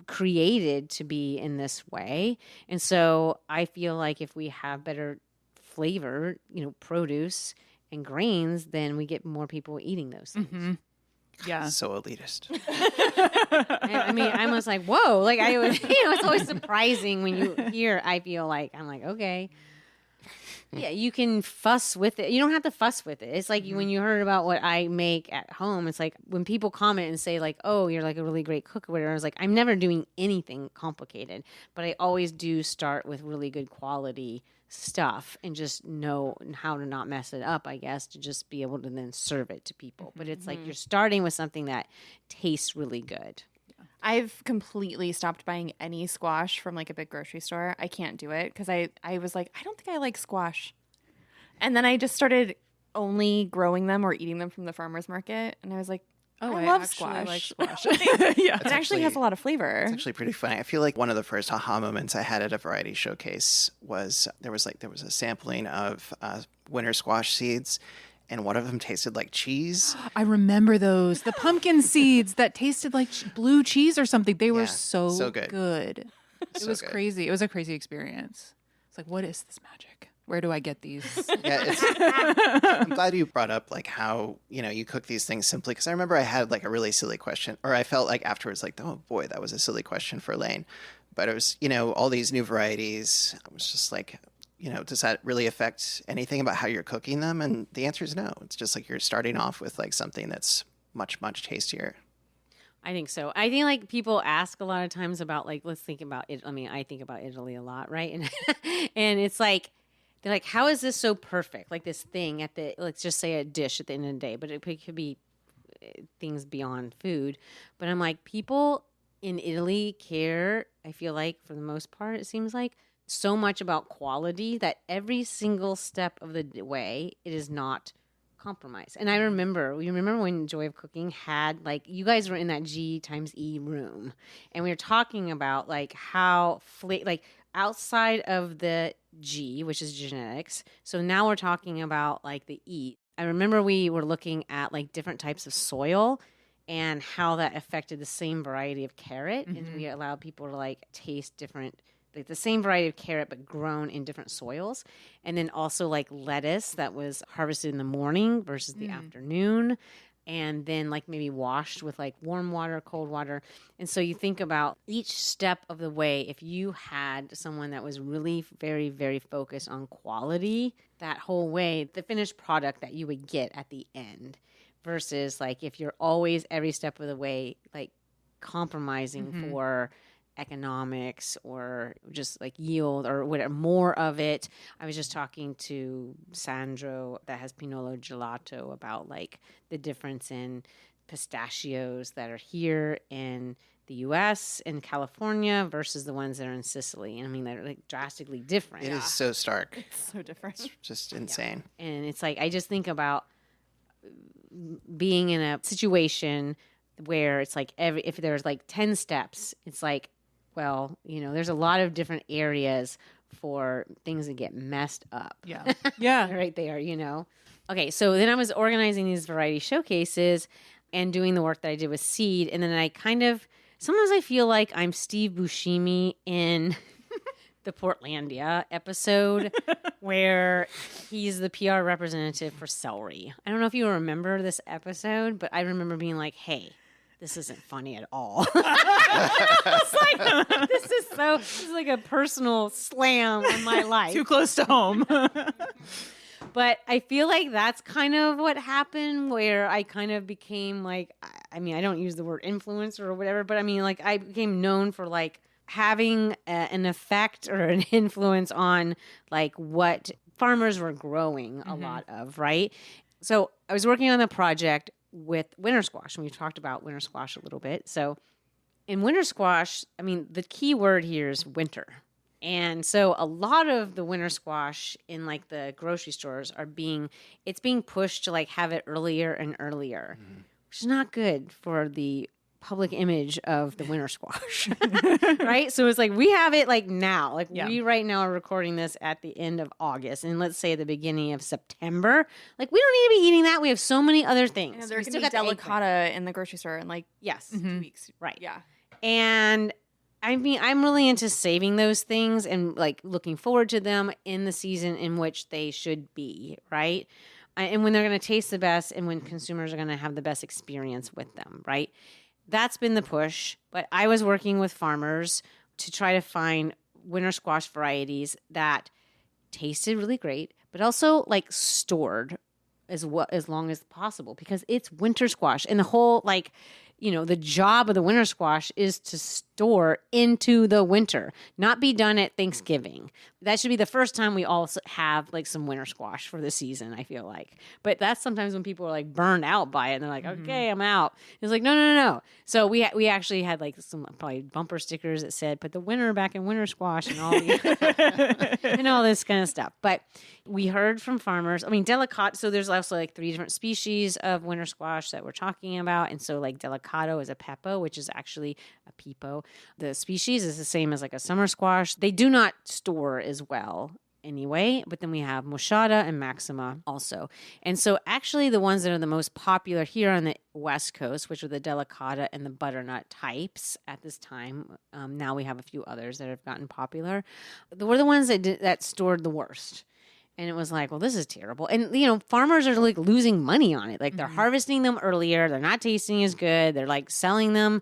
created to be in this way. And so I feel like if we have better flavor, you know, produce and grains, then we get more people eating those things. Mm-hmm. Yeah. So elitist. I mean, I was like, whoa. Like, I was, you know, it's always surprising when you hear, I feel like, I'm like, okay. Yeah, you can fuss with it. You don't have to fuss with it. It's like when you heard about what I make at home, it's like when people comment and say, like, oh, you're like a really great cook or whatever. I was like, I'm never doing anything complicated, but I always do start with really good quality stuff and just know how to not mess it up, I guess, to just be able to then serve it to people. But it's like you're starting with something that tastes really good. I've completely stopped buying any squash from like a big grocery store. I can't do it because I was like, I don't think I like squash. And then I just started only growing them or eating them from the farmer's market. And I was like, oh, I love squash. Like squash. Yeah, it actually has a lot of flavor. It's actually pretty funny. I feel like one of the first aha moments I had at a variety showcase was there was a sampling of winter squash seeds, and one of them tasted like cheese. I remember those. The pumpkin seeds that tasted like blue cheese or something. They were so good. It was crazy. It was a crazy experience. It's like, what is this magic? Where do I get these? Yeah, I'm glad you brought up like how, you know, you cook these things simply, because I remember I had like a really silly question, or I felt like afterwards like, oh boy, that was a silly question for Lane. But it was, you know, all these new varieties. I was just like, you know, does that really affect anything about how you're cooking them? And the answer is no. It's just like you're starting off with like something that's much, much tastier. I think so. I think like people ask a lot of times about like, let's think about it. I mean, I think about Italy a lot, right? And and it's like, they're like, how is this so perfect? Like this thing at the, let's just say a dish at the end of the day, but it could be things beyond food. But I'm like, people in Italy care, I feel like for the most part, it seems like, so much about quality that every single step of the way, it is not compromised. And I remember when Joy of Cooking had, like, you guys were in that G times E room, and we were talking about like how like outside of the G, which is genetics. So now we're talking about like the E. I remember we were looking at like different types of soil and how that affected the same variety of carrot. Mm-hmm. And we allowed people to like taste different, like the same variety of carrot, but grown in different soils. And then also like lettuce that was harvested in the morning versus the afternoon. And then like maybe washed with like warm water, cold water. And so you think about each step of the way, if you had someone that was really very, very focused on quality that whole way, the finished product that you would get at the end, versus like if you're always every step of the way like compromising for economics or just like yield or whatever, more of it. I was just talking to Sandro that has Pinolo Gelato about like the difference in pistachios that are here in the US and California versus the ones that are in Sicily. And I mean, they're like drastically different. It is so stark. It's so different. It's just insane. Yeah. And it's like, I just think about being in a situation where it's like if there's like 10 steps, it's like, well, there's a lot of different areas for things that get messed up. Yeah. Yeah. Right there, Okay, so then I was organizing these variety showcases and doing the work that I did with seed. And then I sometimes I feel like I'm Steve Buscemi in the Portlandia episode where he's the PR representative for celery. I don't know if you remember this episode, but I remember being like, hey, this isn't funny at all. It's like, this is like a personal slam on my life. Too close to home. But I feel like that's kind of what happened, where I kind of became like, I don't use the word influencer or whatever, but I became known for like having an effect or an influence on like what farmers were growing a lot of, right? So I was working on the project with winter squash, and we talked about winter squash a little bit. So in winter squash, the key word here is winter. And so a lot of the winter squash in like the grocery stores it's being pushed to like have it earlier and earlier, which is not good for the public image of the winter squash, right? So it's like, we have it like now, like we right now are recording this at the end of August, and let's say the beginning of September, like we don't need to be eating that. We have so many other things. And there's going to be delicata in the grocery store in like 2 weeks. Right. Yeah. And I'm really into saving those things and like looking forward to them in the season in which they should be, right? And when they're going to taste the best and when consumers are going to have the best experience with them, right? That's been the push. But I was working with farmers to try to find winter squash varieties that tasted really great, but also like stored as long as possible, because it's winter squash. And the whole like, the job of the winter squash is to store into the winter, not be done at Thanksgiving. That should be the first time we all have like some winter squash for the season, I feel like. But that's sometimes when people are like burned out by it and they're like, okay, I'm out. It's like, no. So we actually had like some probably bumper stickers that said, put the winter back in winter squash and all and all this kind of stuff. But we heard from farmers, delicata. So there's also like 3 different species of winter squash that we're talking about. And so like delicato is a pepo, which is actually a pepo. The species is the same as like a summer squash. They do not store as well anyway, but then we have moschata and maxima also. And so actually the ones that are the most popular here on the West Coast, which are the delicata and the butternut types at this time, now we have a few others that have gotten popular, were the ones that stored the worst. And it was like, well, this is terrible. And, farmers are like losing money on it. Like they're harvesting them earlier. They're not tasting as good. They're like selling them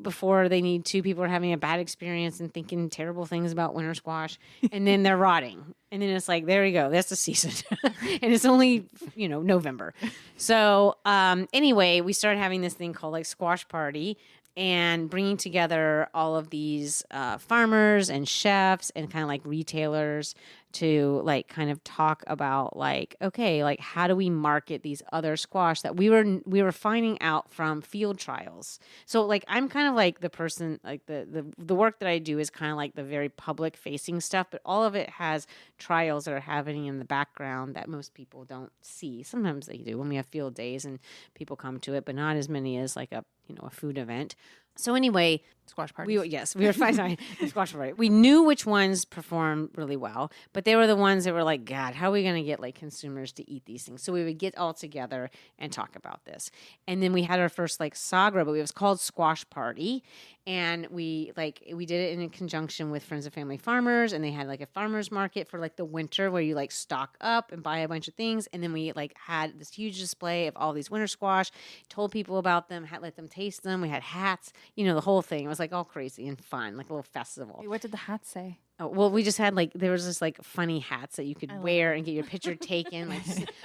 before they need to. People are having a bad experience and thinking terrible things about winter squash. And then they're rotting. And then it's like, there you go. That's the season. And it's only, November. So anyway, we started having this thing called like Squash Party, and bringing together all of these farmers and chefs and kind of like retailers to like kind of talk about like, okay, like how do we market these other squash that we were finding out from field trials. So like I'm kind of like the person, like the work that I do is kind of like the very public facing stuff, but all of it has trials that are happening in the background that most people don't see. Sometimes they do when we have field days and people come to it, but not as many as like a food event. So anyway, squash parties. We were fine. Squash party. We knew which ones performed really well, but they were the ones that were like, God, how are we going to get like consumers to eat these things? So we would get all together and talk about this. And then we had our first like sagra, but it was called Squash Party. And we did it in conjunction with Friends of Family Farmers, and they had like a farmers market for like the winter where you like stock up and buy a bunch of things. And then we like had this huge display of all these winter squash, told people about them, let them taste them. We had hats, the whole thing. It was like all crazy and fun, like a little festival. Wait, what did the hat say? Oh, well, we just had there was this like funny hats that you could wear and get your picture taken.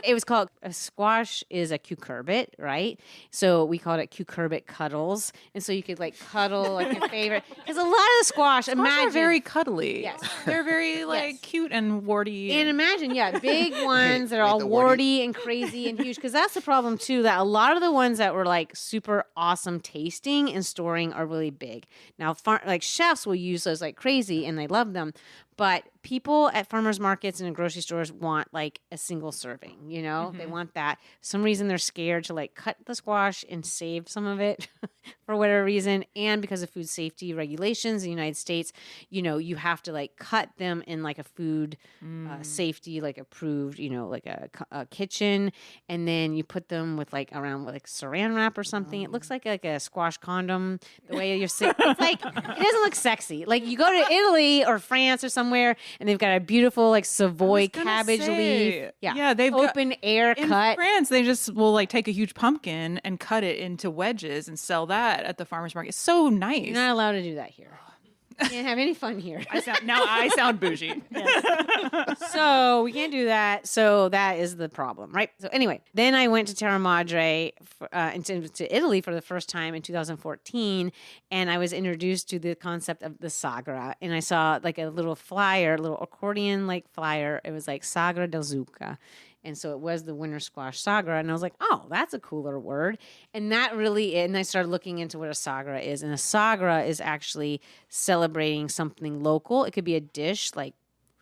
It was called, a squash is a cucurbit, right? So we called it cucurbit cuddles. And so you could like cuddle like your favorite. Because a lot of the squash are very cuddly. Yes. They're very cute and warty. And imagine, big ones that are all warty and crazy and huge. Because that's the problem too, that a lot of the ones that were like super awesome tasting and storing are really big. Now, chefs will use those like crazy and they love them. But people at farmers markets and in grocery stores want like a single serving, you know? They want that. For some reason they're scared to like cut the squash and save some of it for whatever reason. And because of food safety regulations in the United States, you know, you have to like cut them in like a food safety, like approved, you know, like a kitchen. And then you put them with like around with like saran wrap or something. It looks like a squash condom the way you're sitting. It's like, it doesn't look sexy. Like you go to Italy or France or somewhere and they've got a beautiful like Savoy cabbage leaf. Yeah, they've open air in cut. France, they just will like take a huge pumpkin and cut it into wedges and sell that at the farmer's market. It's so nice. You're not allowed to do that here. Can't have any fun here. I sound bougie. So we can't do that. So that is the problem, right? So anyway, then I went to Terra Madre to Italy for the first time in 2014, and I was introduced to the concept of the Sagra, and I saw like a little flyer, a little accordion-like flyer. It was like Sagra del Zucca. And so it was the winter squash sagra. And I was like, oh, that's a cooler word. And that really, and I started looking into what a sagra is. And a sagra is actually celebrating something local. It could be a dish like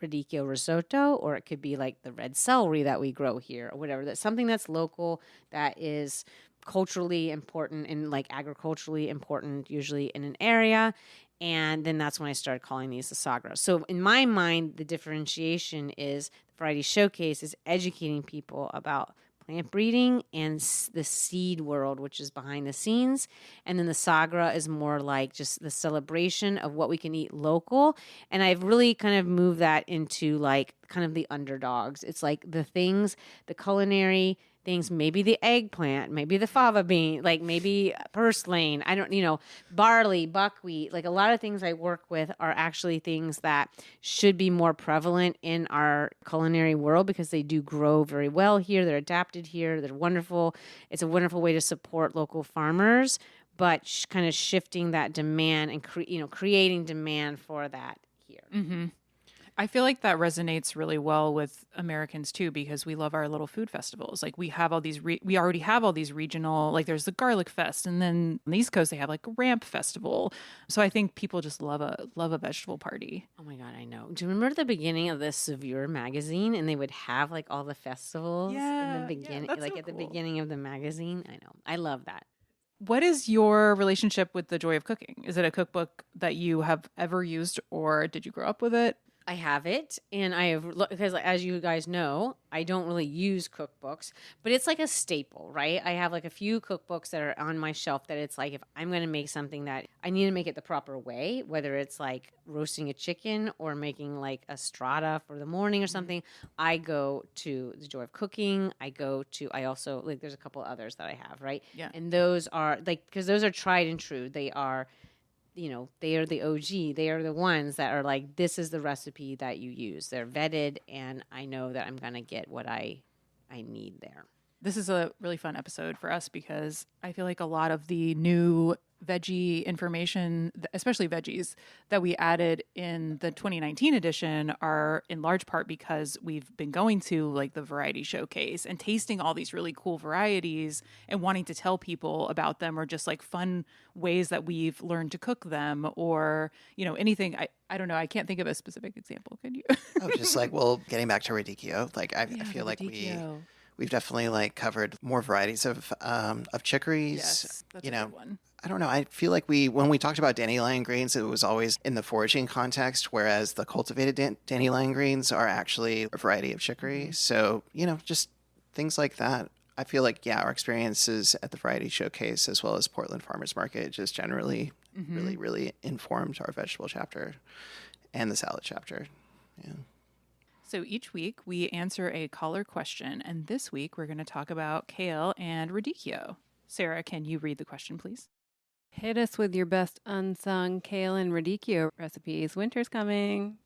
radicchio risotto, or it could be like the red celery that we grow here or whatever. That's something that's local, that is culturally important and like agriculturally important, usually in an area. And then that's when I started calling these the sagra. So in my mind, the differentiation is the Variety Showcase is educating people about plant breeding and the seed world, which is behind the scenes. And then the sagra is more like just the celebration of what we can eat local. And I've really kind of moved that into like kind of the underdogs. It's like the things, the culinary things, maybe the eggplant, maybe the fava bean, like maybe purslane, barley, buckwheat, like a lot of things I work with are actually things that should be more prevalent in our culinary world because they do grow very well here. They're adapted here. They're wonderful. It's a wonderful way to support local farmers, but kind of shifting that demand and creating demand for that here. Mm-hmm. I feel like that resonates really well with Americans too, because we love our little food festivals. Like we have all these, we already have all these regional, like there's the Garlic Fest, and then on the East Coast they have like a Ramp Festival. So I think people just love a vegetable party. Oh my God, I know. Do you remember the beginning of the Severe magazine, and they would have like all the festivals in the beginning, like so at the beginning of the magazine? I know. I love that. What is your relationship with The Joy of Cooking? Is it a cookbook that you have ever used, or did you grow up with it? I have it, and I have, because as you guys know, I don't really use cookbooks, but it's like a staple, right? I have like a few cookbooks that are on my shelf that it's like, if I'm going to make something that I need to make it the proper way, whether it's like roasting a chicken or making like a strata for the morning or something, I go to The Joy of Cooking. I also, like, there's a couple others that I have, right? Yeah. And those are like, because those are tried and true. They are the OG. They are the ones that are like, this is the recipe that you use. They're vetted, and I know that I'm going to get what I need there. This is a really fun episode for us because I feel like a lot of the new veggie information, especially veggies, that we added in the 2019 edition are in large part because we've been going to like the Variety Showcase and tasting all these really cool varieties and wanting to tell people about them, or just like fun ways that we've learned to cook them, or, anything. I don't know. I can't think of a specific example. Could you? Just like, well, getting back to Radicchio, like I feel like we've definitely like covered more varieties of chicories. Yes, that's a good one. I don't know. I feel like when we talked about dandelion greens, it was always in the foraging context, whereas the cultivated dandelion greens are actually a variety of chicory. Mm-hmm. So, just things like that. I feel like, our experiences at the Variety Showcase as well as Portland Farmers Market just generally really, really informed our vegetable chapter and the salad chapter. Yeah. So each week we answer a caller question, and this week we're going to talk about kale and radicchio. Sarah, can you read the question, please? Hit us with your best unsung kale and radicchio recipes. Winter's coming.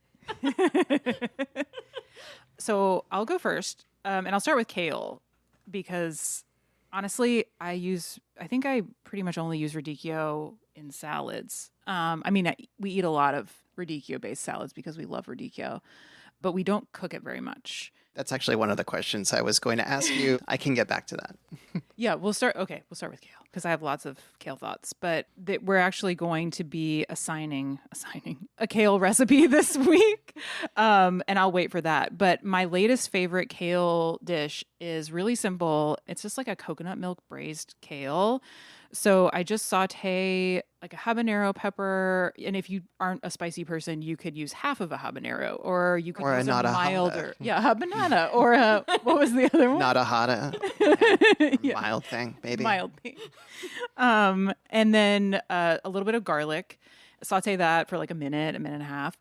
So I'll go first, and I'll start with kale because honestly, I think I pretty much only use radicchio in salads. We eat a lot of radicchio-based salads because we love radicchio, but we don't cook it very much. That's actually one of the questions I was going to ask you. I can get back to that. Yeah, we'll start with kale because I have lots of kale thoughts, but we're actually going to be assigning a kale recipe this week. And I'll wait for that. But my latest favorite kale dish is really simple. It's just like a coconut milk braised kale. So I just saute like a habanero pepper, and if you aren't a spicy person, you could use half of a habanero, or you could use a milder, habanana, or what was the other one? Not a hada, mild thing, maybe. Mild thing. And then a little bit of garlic. Saute that for like a minute and a half.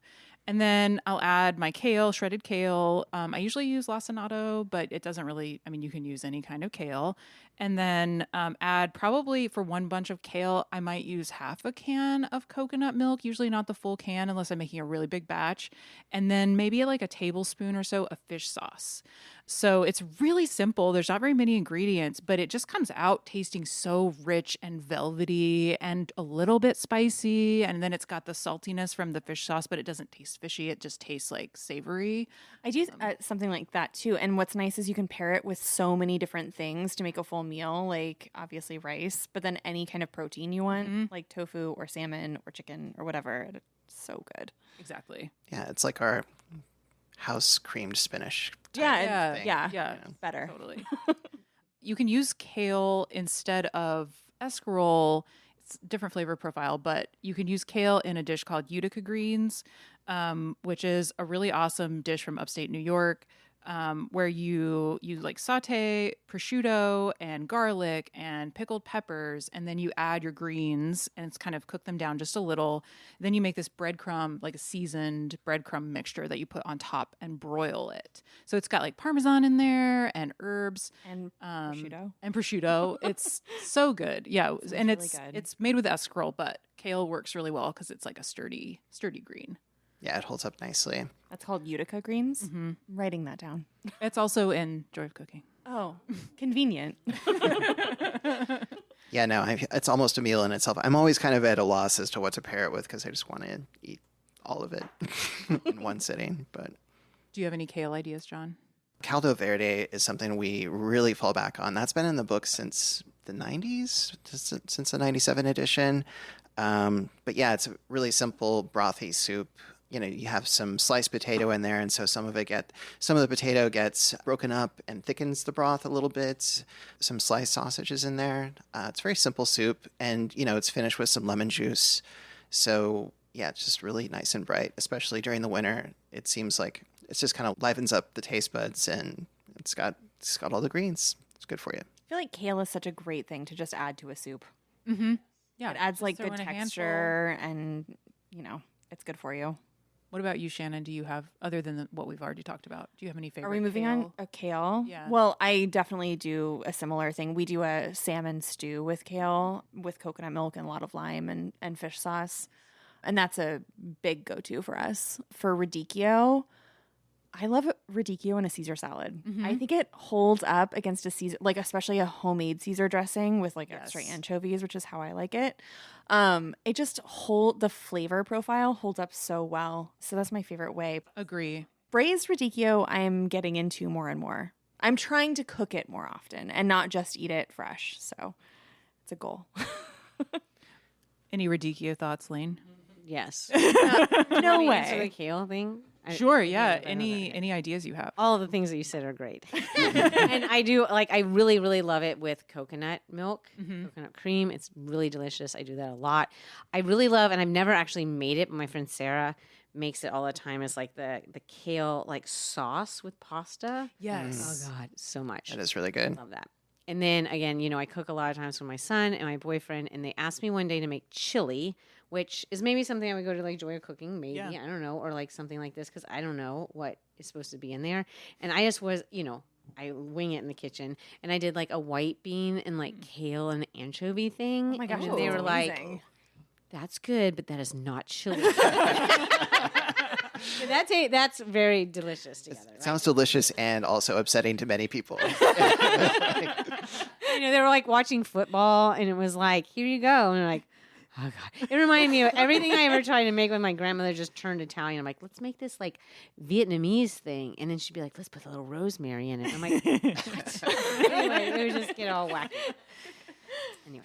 And then I'll add my kale, shredded kale. I usually use lacinato, but it doesn't really, you can use any kind of kale. And then add probably for one bunch of kale, I might use half a can of coconut milk, usually not the full can unless I'm making a really big batch. And then maybe like a tablespoon or so of fish sauce. So it's really simple. There's not very many ingredients, but it just comes out tasting so rich and velvety and a little bit spicy. And then it's got the saltiness from the fish sauce, but it doesn't taste fishy. It just tastes like savory. I do something like that too. And what's nice is you can pair it with so many different things to make a full meal, like obviously rice, but then any kind of protein you want, like tofu or salmon or chicken or whatever. It's so good. Exactly. Yeah, it's like our house creamed spinach. Yeah. Better. Totally. You can use kale instead of escarole. It's a different flavor profile, but you can use kale in a dish called Utica Greens, which is a really awesome dish from upstate New York, where you like saute prosciutto and garlic and pickled peppers, and then you add your greens and it's kind of cook them down just a little. Then you make this breadcrumb, like a seasoned breadcrumb mixture that you put on top and broil it. So it's got like Parmesan in there and herbs and prosciutto. It's so good. Yeah. And really good. It's made with escarole, but kale works really well because it's like a sturdy green. Yeah, it holds up nicely. That's called Utica Greens. Mm-hmm. I'm writing that down. It's also in Joy of Cooking. Oh, convenient. Yeah, no, it's almost a meal in itself. I'm always kind of at a loss as to what to pair it with because I just want to eat all of it in one sitting. But do you have any kale ideas, John? Caldo Verde is something we really fall back on. That's been in the book since the 90s, since the 97 edition. But yeah, it's a really simple brothy soup. You have some sliced potato in there, and so some of the potato gets broken up and thickens the broth a little bit. Some sliced sausages in there. It's a very simple soup, and it's finished with some lemon juice. So yeah, it's just really nice and bright, especially during the winter. It seems like it's just kind of livens up the taste buds, and it's got all the greens. It's good for you. I feel like kale is such a great thing to just add to a soup. Mm-hmm. Yeah, it adds like good texture, and it's good for you. What about you, Shannon? Do you have, other than what we've already talked about, do you have any favorite? Are we moving on? A kale? Yeah. Well, I definitely do a similar thing. We do a salmon stew with kale, with coconut milk and a lot of lime and fish sauce. And that's a big go-to for us. For radicchio, I love radicchio in a Caesar salad. Mm-hmm. I think it holds up against a Caesar, like especially a homemade Caesar dressing with like extra anchovies, which is how I like it. It just the flavor profile holds up so well. So that's my favorite way. Agree. Braised radicchio, I'm getting into more and more. I'm trying to cook it more often and not just eat it fresh. So it's a goal. Any radicchio thoughts, Lane? Yes. No way. Answer the kale thing. Sure, yeah. Any ideas you have? All of the things that you said are great. And I do, I really, really love it with coconut milk, coconut cream. It's really delicious. I do that a lot. I really love, and I've never actually made it, but my friend Sarah makes it all the time. It's like the kale sauce with pasta. Yes. Oh God, so much. That is really good. I love that. And then again, I cook a lot of times with my son and my boyfriend, and they asked me one day to make chili, which is maybe something I would go to Joy of Cooking, maybe, I don't know, or something like this, because I don't know what is supposed to be in there. And I just was, I wing it in the kitchen, and I did a white bean and kale and anchovy thing. Oh my gosh, and they were amazing. like, "That's good, but that is not chili." That's very delicious together. It sounds delicious and also upsetting to many people. They were watching football, and it was like, "Here you go," and they're like, Oh God! It reminded me of everything I ever tried to make when my grandmother just turned Italian. I'm like, let's make this like Vietnamese thing, and then she'd be like, let's put a little rosemary in it. I'm like, what? Anyway, we would just get all wacky. Anyway.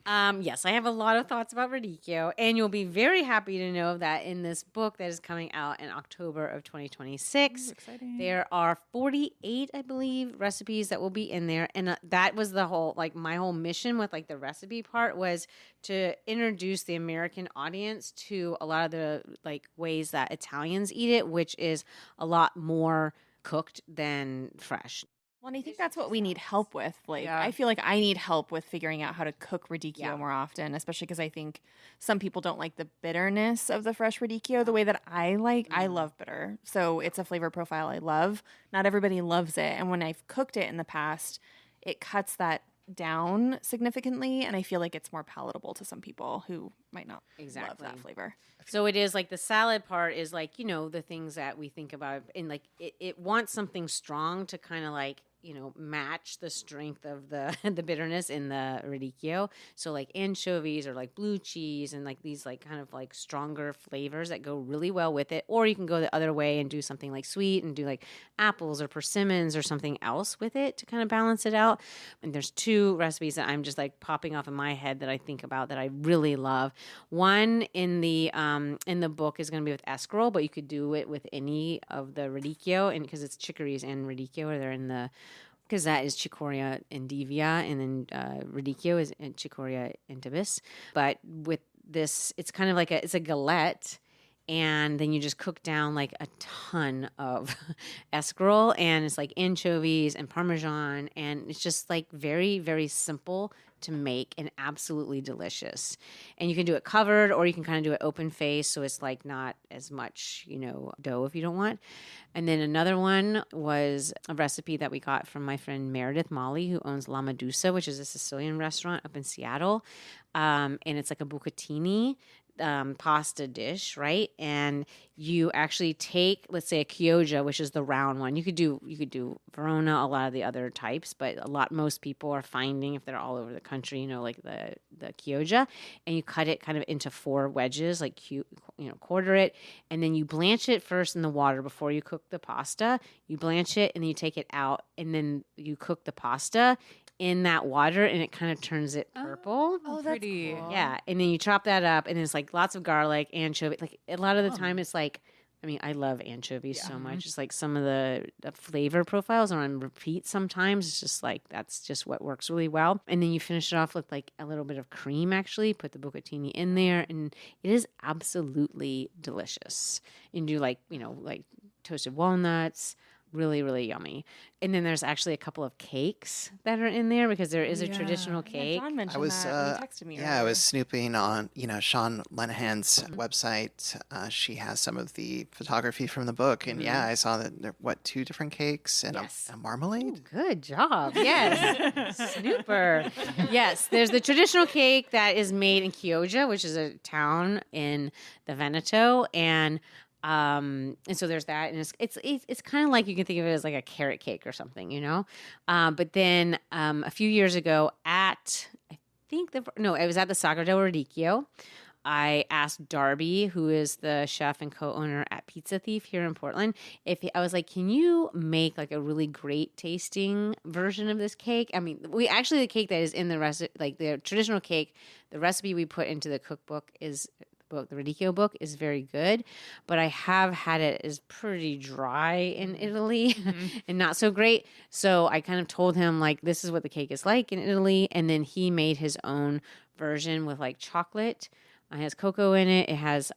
Yes, I have a lot of thoughts about Radicchio, and you'll be very happy to know that in this book that is coming out in October of 2026, there are 48, I believe, recipes that will be in there, and that was the whole, like, my whole mission with, like, the recipe part was to introduce the American audience to a lot of the, like, ways that Italians eat it, which is a lot more cooked than fresh. Well, and I think that's what we need help with. Like, I feel like I need help with figuring out how to cook radicchio more often, especially because I think some people don't like the bitterness of the fresh radicchio the way that I like. I love bitter. So it's a flavor profile I love. Not everybody loves it. And when I've cooked it in the past, it cuts that down significantly. And I feel like it's more palatable to some people who might not love that flavor. So it is like the salad part is like, you know, the things that we think about, and like it wants something strong to kind of like, you know, match the strength of the the bitterness in the radicchio. So like anchovies or like blue cheese and like these like kind of like stronger flavors that go really well with it. Or you can go the other way and do something like sweet and do like apples or persimmons or something else with it to kind of balance it out. And there's two recipes that I'm just like popping off in my head that I think about that I really love. One in the book is going to be with escarole, but you could do it with any of the radicchio, and because it's chicories and radicchio, or they're in the, because that is Cicoria endivia, and then radicchio is Cicoria intibis. But with this, it's kind of like it's a galette, and then you just cook down like a ton of escarole, and it's like anchovies and Parmesan, and it's just like very, very simple to make and absolutely delicious. And you can do it covered, or you can kind of do it open face, so it's like not as much, you know, dough if you don't want. And then another one was a recipe that we got from my friend Meredith Molly, who owns La Medusa, which is a Sicilian restaurant up in Seattle. And it's like a bucatini pasta dish, right? And you actually take, let's say, a chioggia, which is the round one. You could do Verona, a lot of the other types, but most people are finding, if they're all over the country, you know, like the chioggia, and you cut it kind of into 4 wedges, like quarter it, and then you blanch it first in the water before you cook the pasta. You blanch it and then you take it out, and then you cook the pasta in that water, and it kind of turns it purple. Oh, that's pretty. cool. Yeah, and then you chop that up, and it's like lots of garlic, anchovy. Like a lot of the time, it's like, I mean, I love anchovies so much. It's like some of the flavor profiles are on repeat sometimes. It's just like, that's just what works really well. And then you finish it off with like a little bit of cream, actually. Put the bucatini in there, and it is absolutely delicious. And do like, you know, like toasted walnuts. Really, really yummy. And then there's actually a couple of cakes that are in there, because there is a traditional cake. John mentioned that when he texted me earlier. I was snooping on, Sean Lenahan's website. She has some of the photography from the book, and I saw that there are 2 different cakes and a marmalade. Ooh, good job. Yes. Snooper. Yes, there's the traditional cake that is made in Chioggia, which is a town in the Veneto, and so there's that, and it's kind of like, you can think of it as like a carrot cake or something, you know. But then a few years ago it was at the Sagra del Radicchio. I asked Darby, who is the chef and co-owner at Pizza Thief here in Portland, I was like, can you make like a really great tasting version of this cake? I mean, the cake that is in the recipe, like the traditional cake, the recipe we put into the cookbook is. The Radicchio book is very good, but I have had it is pretty dry in Italy and not so great. So I kind of told him, like, this is what the cake is like in Italy, and then he made his own version with like chocolate. It has cocoa in it. It has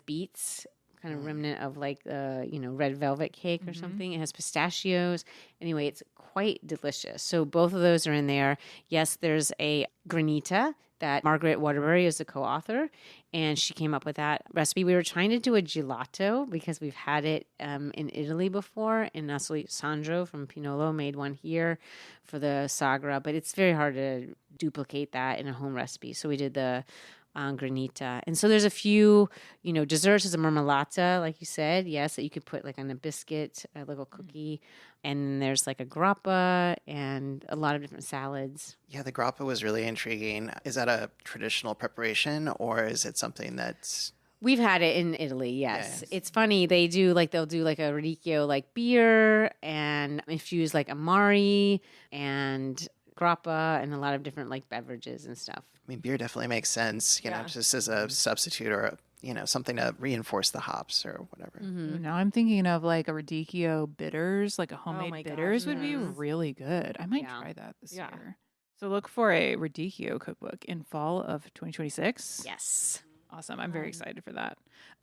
beets, kind of remnant of like red velvet cake or something. It has pistachios. Anyway, it's quite delicious. So both of those are in there. Yes, there's a granita that Margaret Waterbury is the co-author, and she came up with that recipe. We were trying to do a gelato because we've had it in Italy before, and also Sandro from Pinolo made one here for the Sagra, but it's very hard to duplicate that in a home recipe. So we did the granita. And so there's a few, desserts. There's a marmolata, like you said, yes, that you could put like on a biscuit, a little cookie. And then there's like a grappa and a lot of different salads. Yeah, the grappa was really intriguing. Is that a traditional preparation or is it something that's... We've had it in Italy, yes. It's funny. They'll do like a Radicchio like beer and infuse like amari and grappa and a lot of different like beverages and stuff. I mean, beer definitely makes sense, you know, just as a substitute or, something to reinforce the hops or whatever. Mm-hmm. Now I'm thinking of like a Radicchio bitters, like a homemade bitters would be really good. I might try that this year. So look for a Radicchio cookbook in fall of 2026. Yes. Awesome. I'm very excited for that.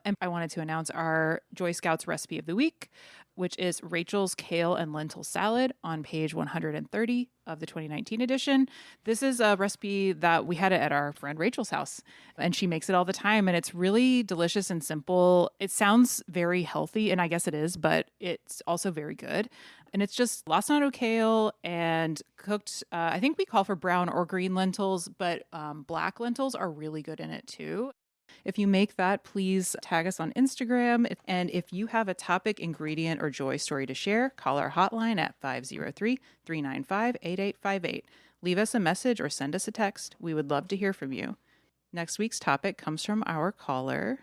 And I wanted to announce our Joy Scouts recipe of the week, which is Rachel's Kale and Lentil Salad on page 130 of the 2019 edition. This is a recipe that we had it at our friend Rachel's house, and she makes it all the time, and it's really delicious and simple. It sounds very healthy, and I guess it is, but it's also very good. And it's just lacinato kale and cooked, I think we call for brown or green lentils, but black lentils are really good in it too. If you make that, please tag us on Instagram. And if you have a topic, ingredient, or joy story to share, call our hotline at 503-395-8858. Leave us a message or send us a text. We would love to hear from you. Next week's topic comes from our caller.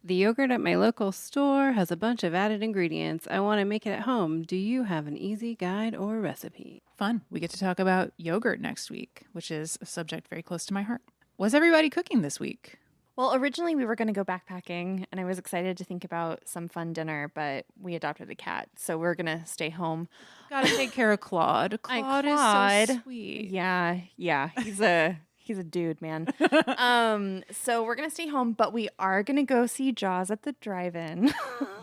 The yogurt at my local store has a bunch of added ingredients. I want to make it at home. Do you have an easy guide or recipe? Fun. We get to talk about yogurt next week, which is a subject very close to my heart. What's everybody cooking this week? Well, originally we were going to go backpacking, and I was excited to think about some fun dinner, but we adopted a cat, so we're going to stay home. Got to take care of Claude. Claude is so sweet. Yeah. He's a dude, man. So we're going to stay home, but we are going to go see Jaws at the drive-in.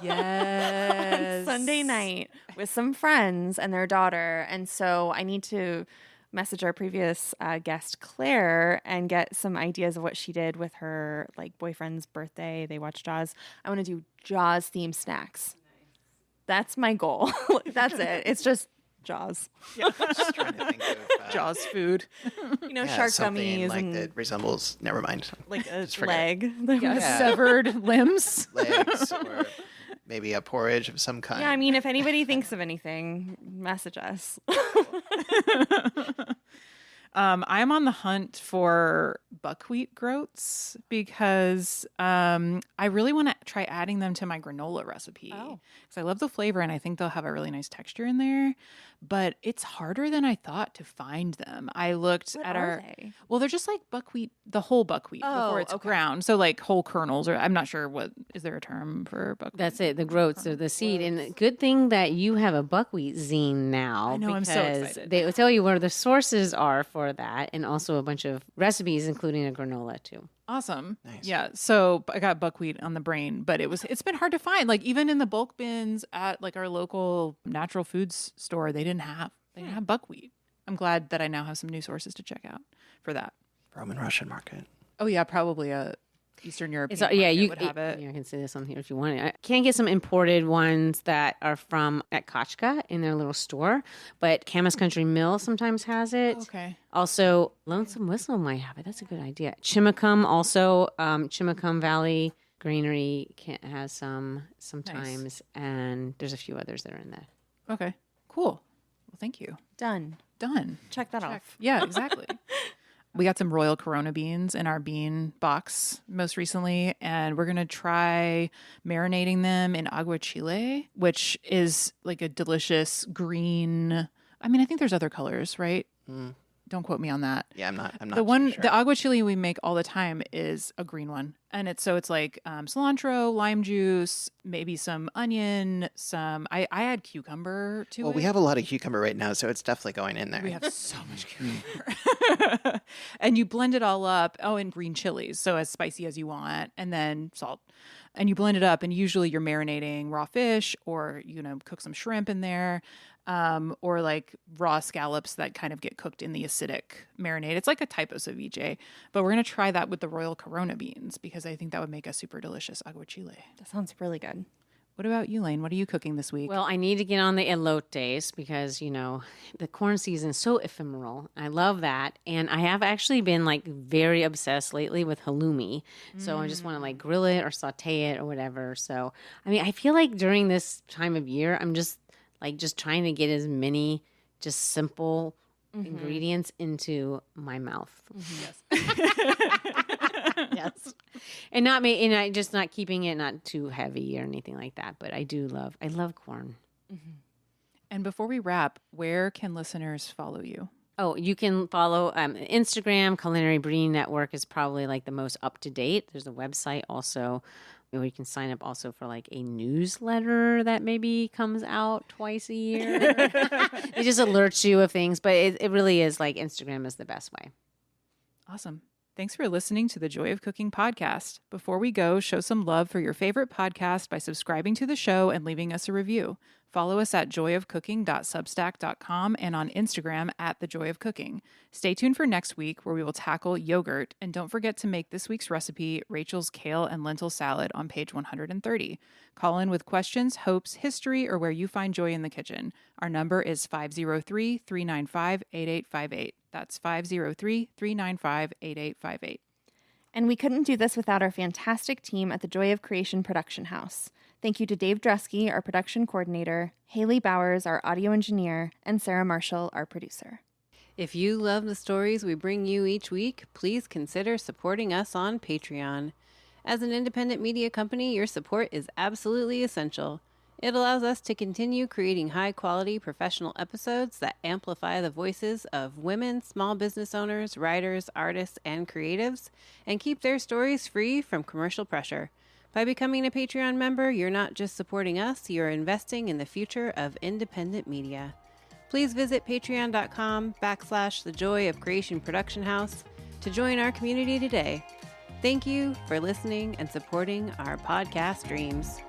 Yes. On Sunday night with some friends and their daughter, and so I need to message our previous guest Claire and get some ideas of what she did with her boyfriend's birthday. They watched Jaws. I want to do Jaws themed snacks. That's my goal. That's it. It's just Jaws. Yeah, just trying to think of Jaws food. Shark something gummies and that resembles. Never mind. Like a leg. Severed limbs. Legs or maybe a porridge of some kind. Yeah, I mean, if anybody thinks of anything, message us. I'm on the hunt for buckwheat groats because I really want to try adding them to my granola recipe. Because I love the flavor and I think they'll have a really nice texture in there. But it's harder than I thought to find them. I looked What at are they? Well, they're just like buckwheat, the whole buckwheat before it's ground. So like whole kernels, or I'm not sure is there a term for buckwheat? That's it, the groats or the seed. And good thing that you have a buckwheat zine now. I know, I'm so excited. They will tell you where the sources are for that and also a bunch of recipes, including a granola too. Awesome. Nice. Yeah. So I got buckwheat on the brain, but it's been hard to find. Like even in the bulk bins at like our local natural foods store, they didn't have buckwheat. I'm glad that I now have some new sources to check out for that. Roman Russian market. Oh yeah, probably a Eastern European you would have it. Yeah, I can say this on here if you want it. I can get some imported ones that are from at Kochka in their little store, but Camas Country Mill sometimes has it. Okay. Also, Lonesome Whistle might have it. That's a good idea. Chimicum also, Chimicum Valley Greenery has some sometimes, Nice. and there's a few others that are in there. Okay. Cool. Well, thank you. Done. Check that off. Yeah, exactly. We got some Royal Corona beans in our bean box most recently, and we're going to try marinating them in aguachile, which is like a delicious green. I mean, I think there's other colors, right? Don't quote me on that. Yeah, I'm not. The one, sure. the aguachile we make all the time is a green one, and it's like cilantro, lime juice, maybe some onion, I add cucumber to it. Well, we have a lot of cucumber right now, so it's definitely going in there. We have so much cucumber. And you blend it all up. Oh, and green chilies, so as spicy as you want, and then salt. And you blend it up, and usually you're marinating raw fish, or cook some shrimp in there, or like raw scallops that kind of get cooked in the acidic marinade. It's like a type of ceviche, but we're gonna try that with the Royal Corona beans because I think that would make a super delicious aguachile. That sounds really good. What about you, Lane? What are you cooking this week? Well, I need to get on the elotes because, you know, the corn season is so ephemeral. I love that. And I have actually been like very obsessed lately with halloumi. So I just want to like grill it or saute it or whatever. So, I mean, I feel like during this time of year, I'm just trying to get as many just simple ingredients into my mouth. Yes. And just not keeping it not too heavy or anything like that. But I love corn. And before we wrap, where can listeners follow you? Oh, you can follow Instagram. Culinary Breeding Network is probably like the most up to date. There's a website also where you can sign up also for like a newsletter that maybe comes out twice a year. It just alerts you of things, but it really is like Instagram is the best way. Awesome. Thanks for listening to the Joy of Cooking podcast. Before we go, show some love for your favorite podcast by subscribing to the show and leaving us a review. Follow us at joyofcooking.substack.com and on Instagram at thejoyofcooking. Stay tuned for next week where we will tackle yogurt. And don't forget to make this week's recipe, Rachel's Kale and Lentil Salad, on page 130. Call in with questions, hopes, history, or where you find joy in the kitchen. Our number is 503-395-8858. That's 503-395-8858. And we couldn't do this without our fantastic team at the Joy of Creation production house. Thank you to Dave Drusky, our production coordinator, Haley Bowers, our audio engineer, and Sarah Marshall, our producer. If you love the stories we bring you each week, please consider supporting us on Patreon. As an independent media company, your support is absolutely essential. It allows us to continue creating high-quality professional episodes that amplify the voices of women, small business owners, writers, artists, and creatives, and keep their stories free from commercial pressure. By becoming a Patreon member, you're not just supporting us, you're investing in the future of independent media. Please visit patreon.com/The Joy of Creation Production House to join our community today. Thank you for listening and supporting our podcast dreams.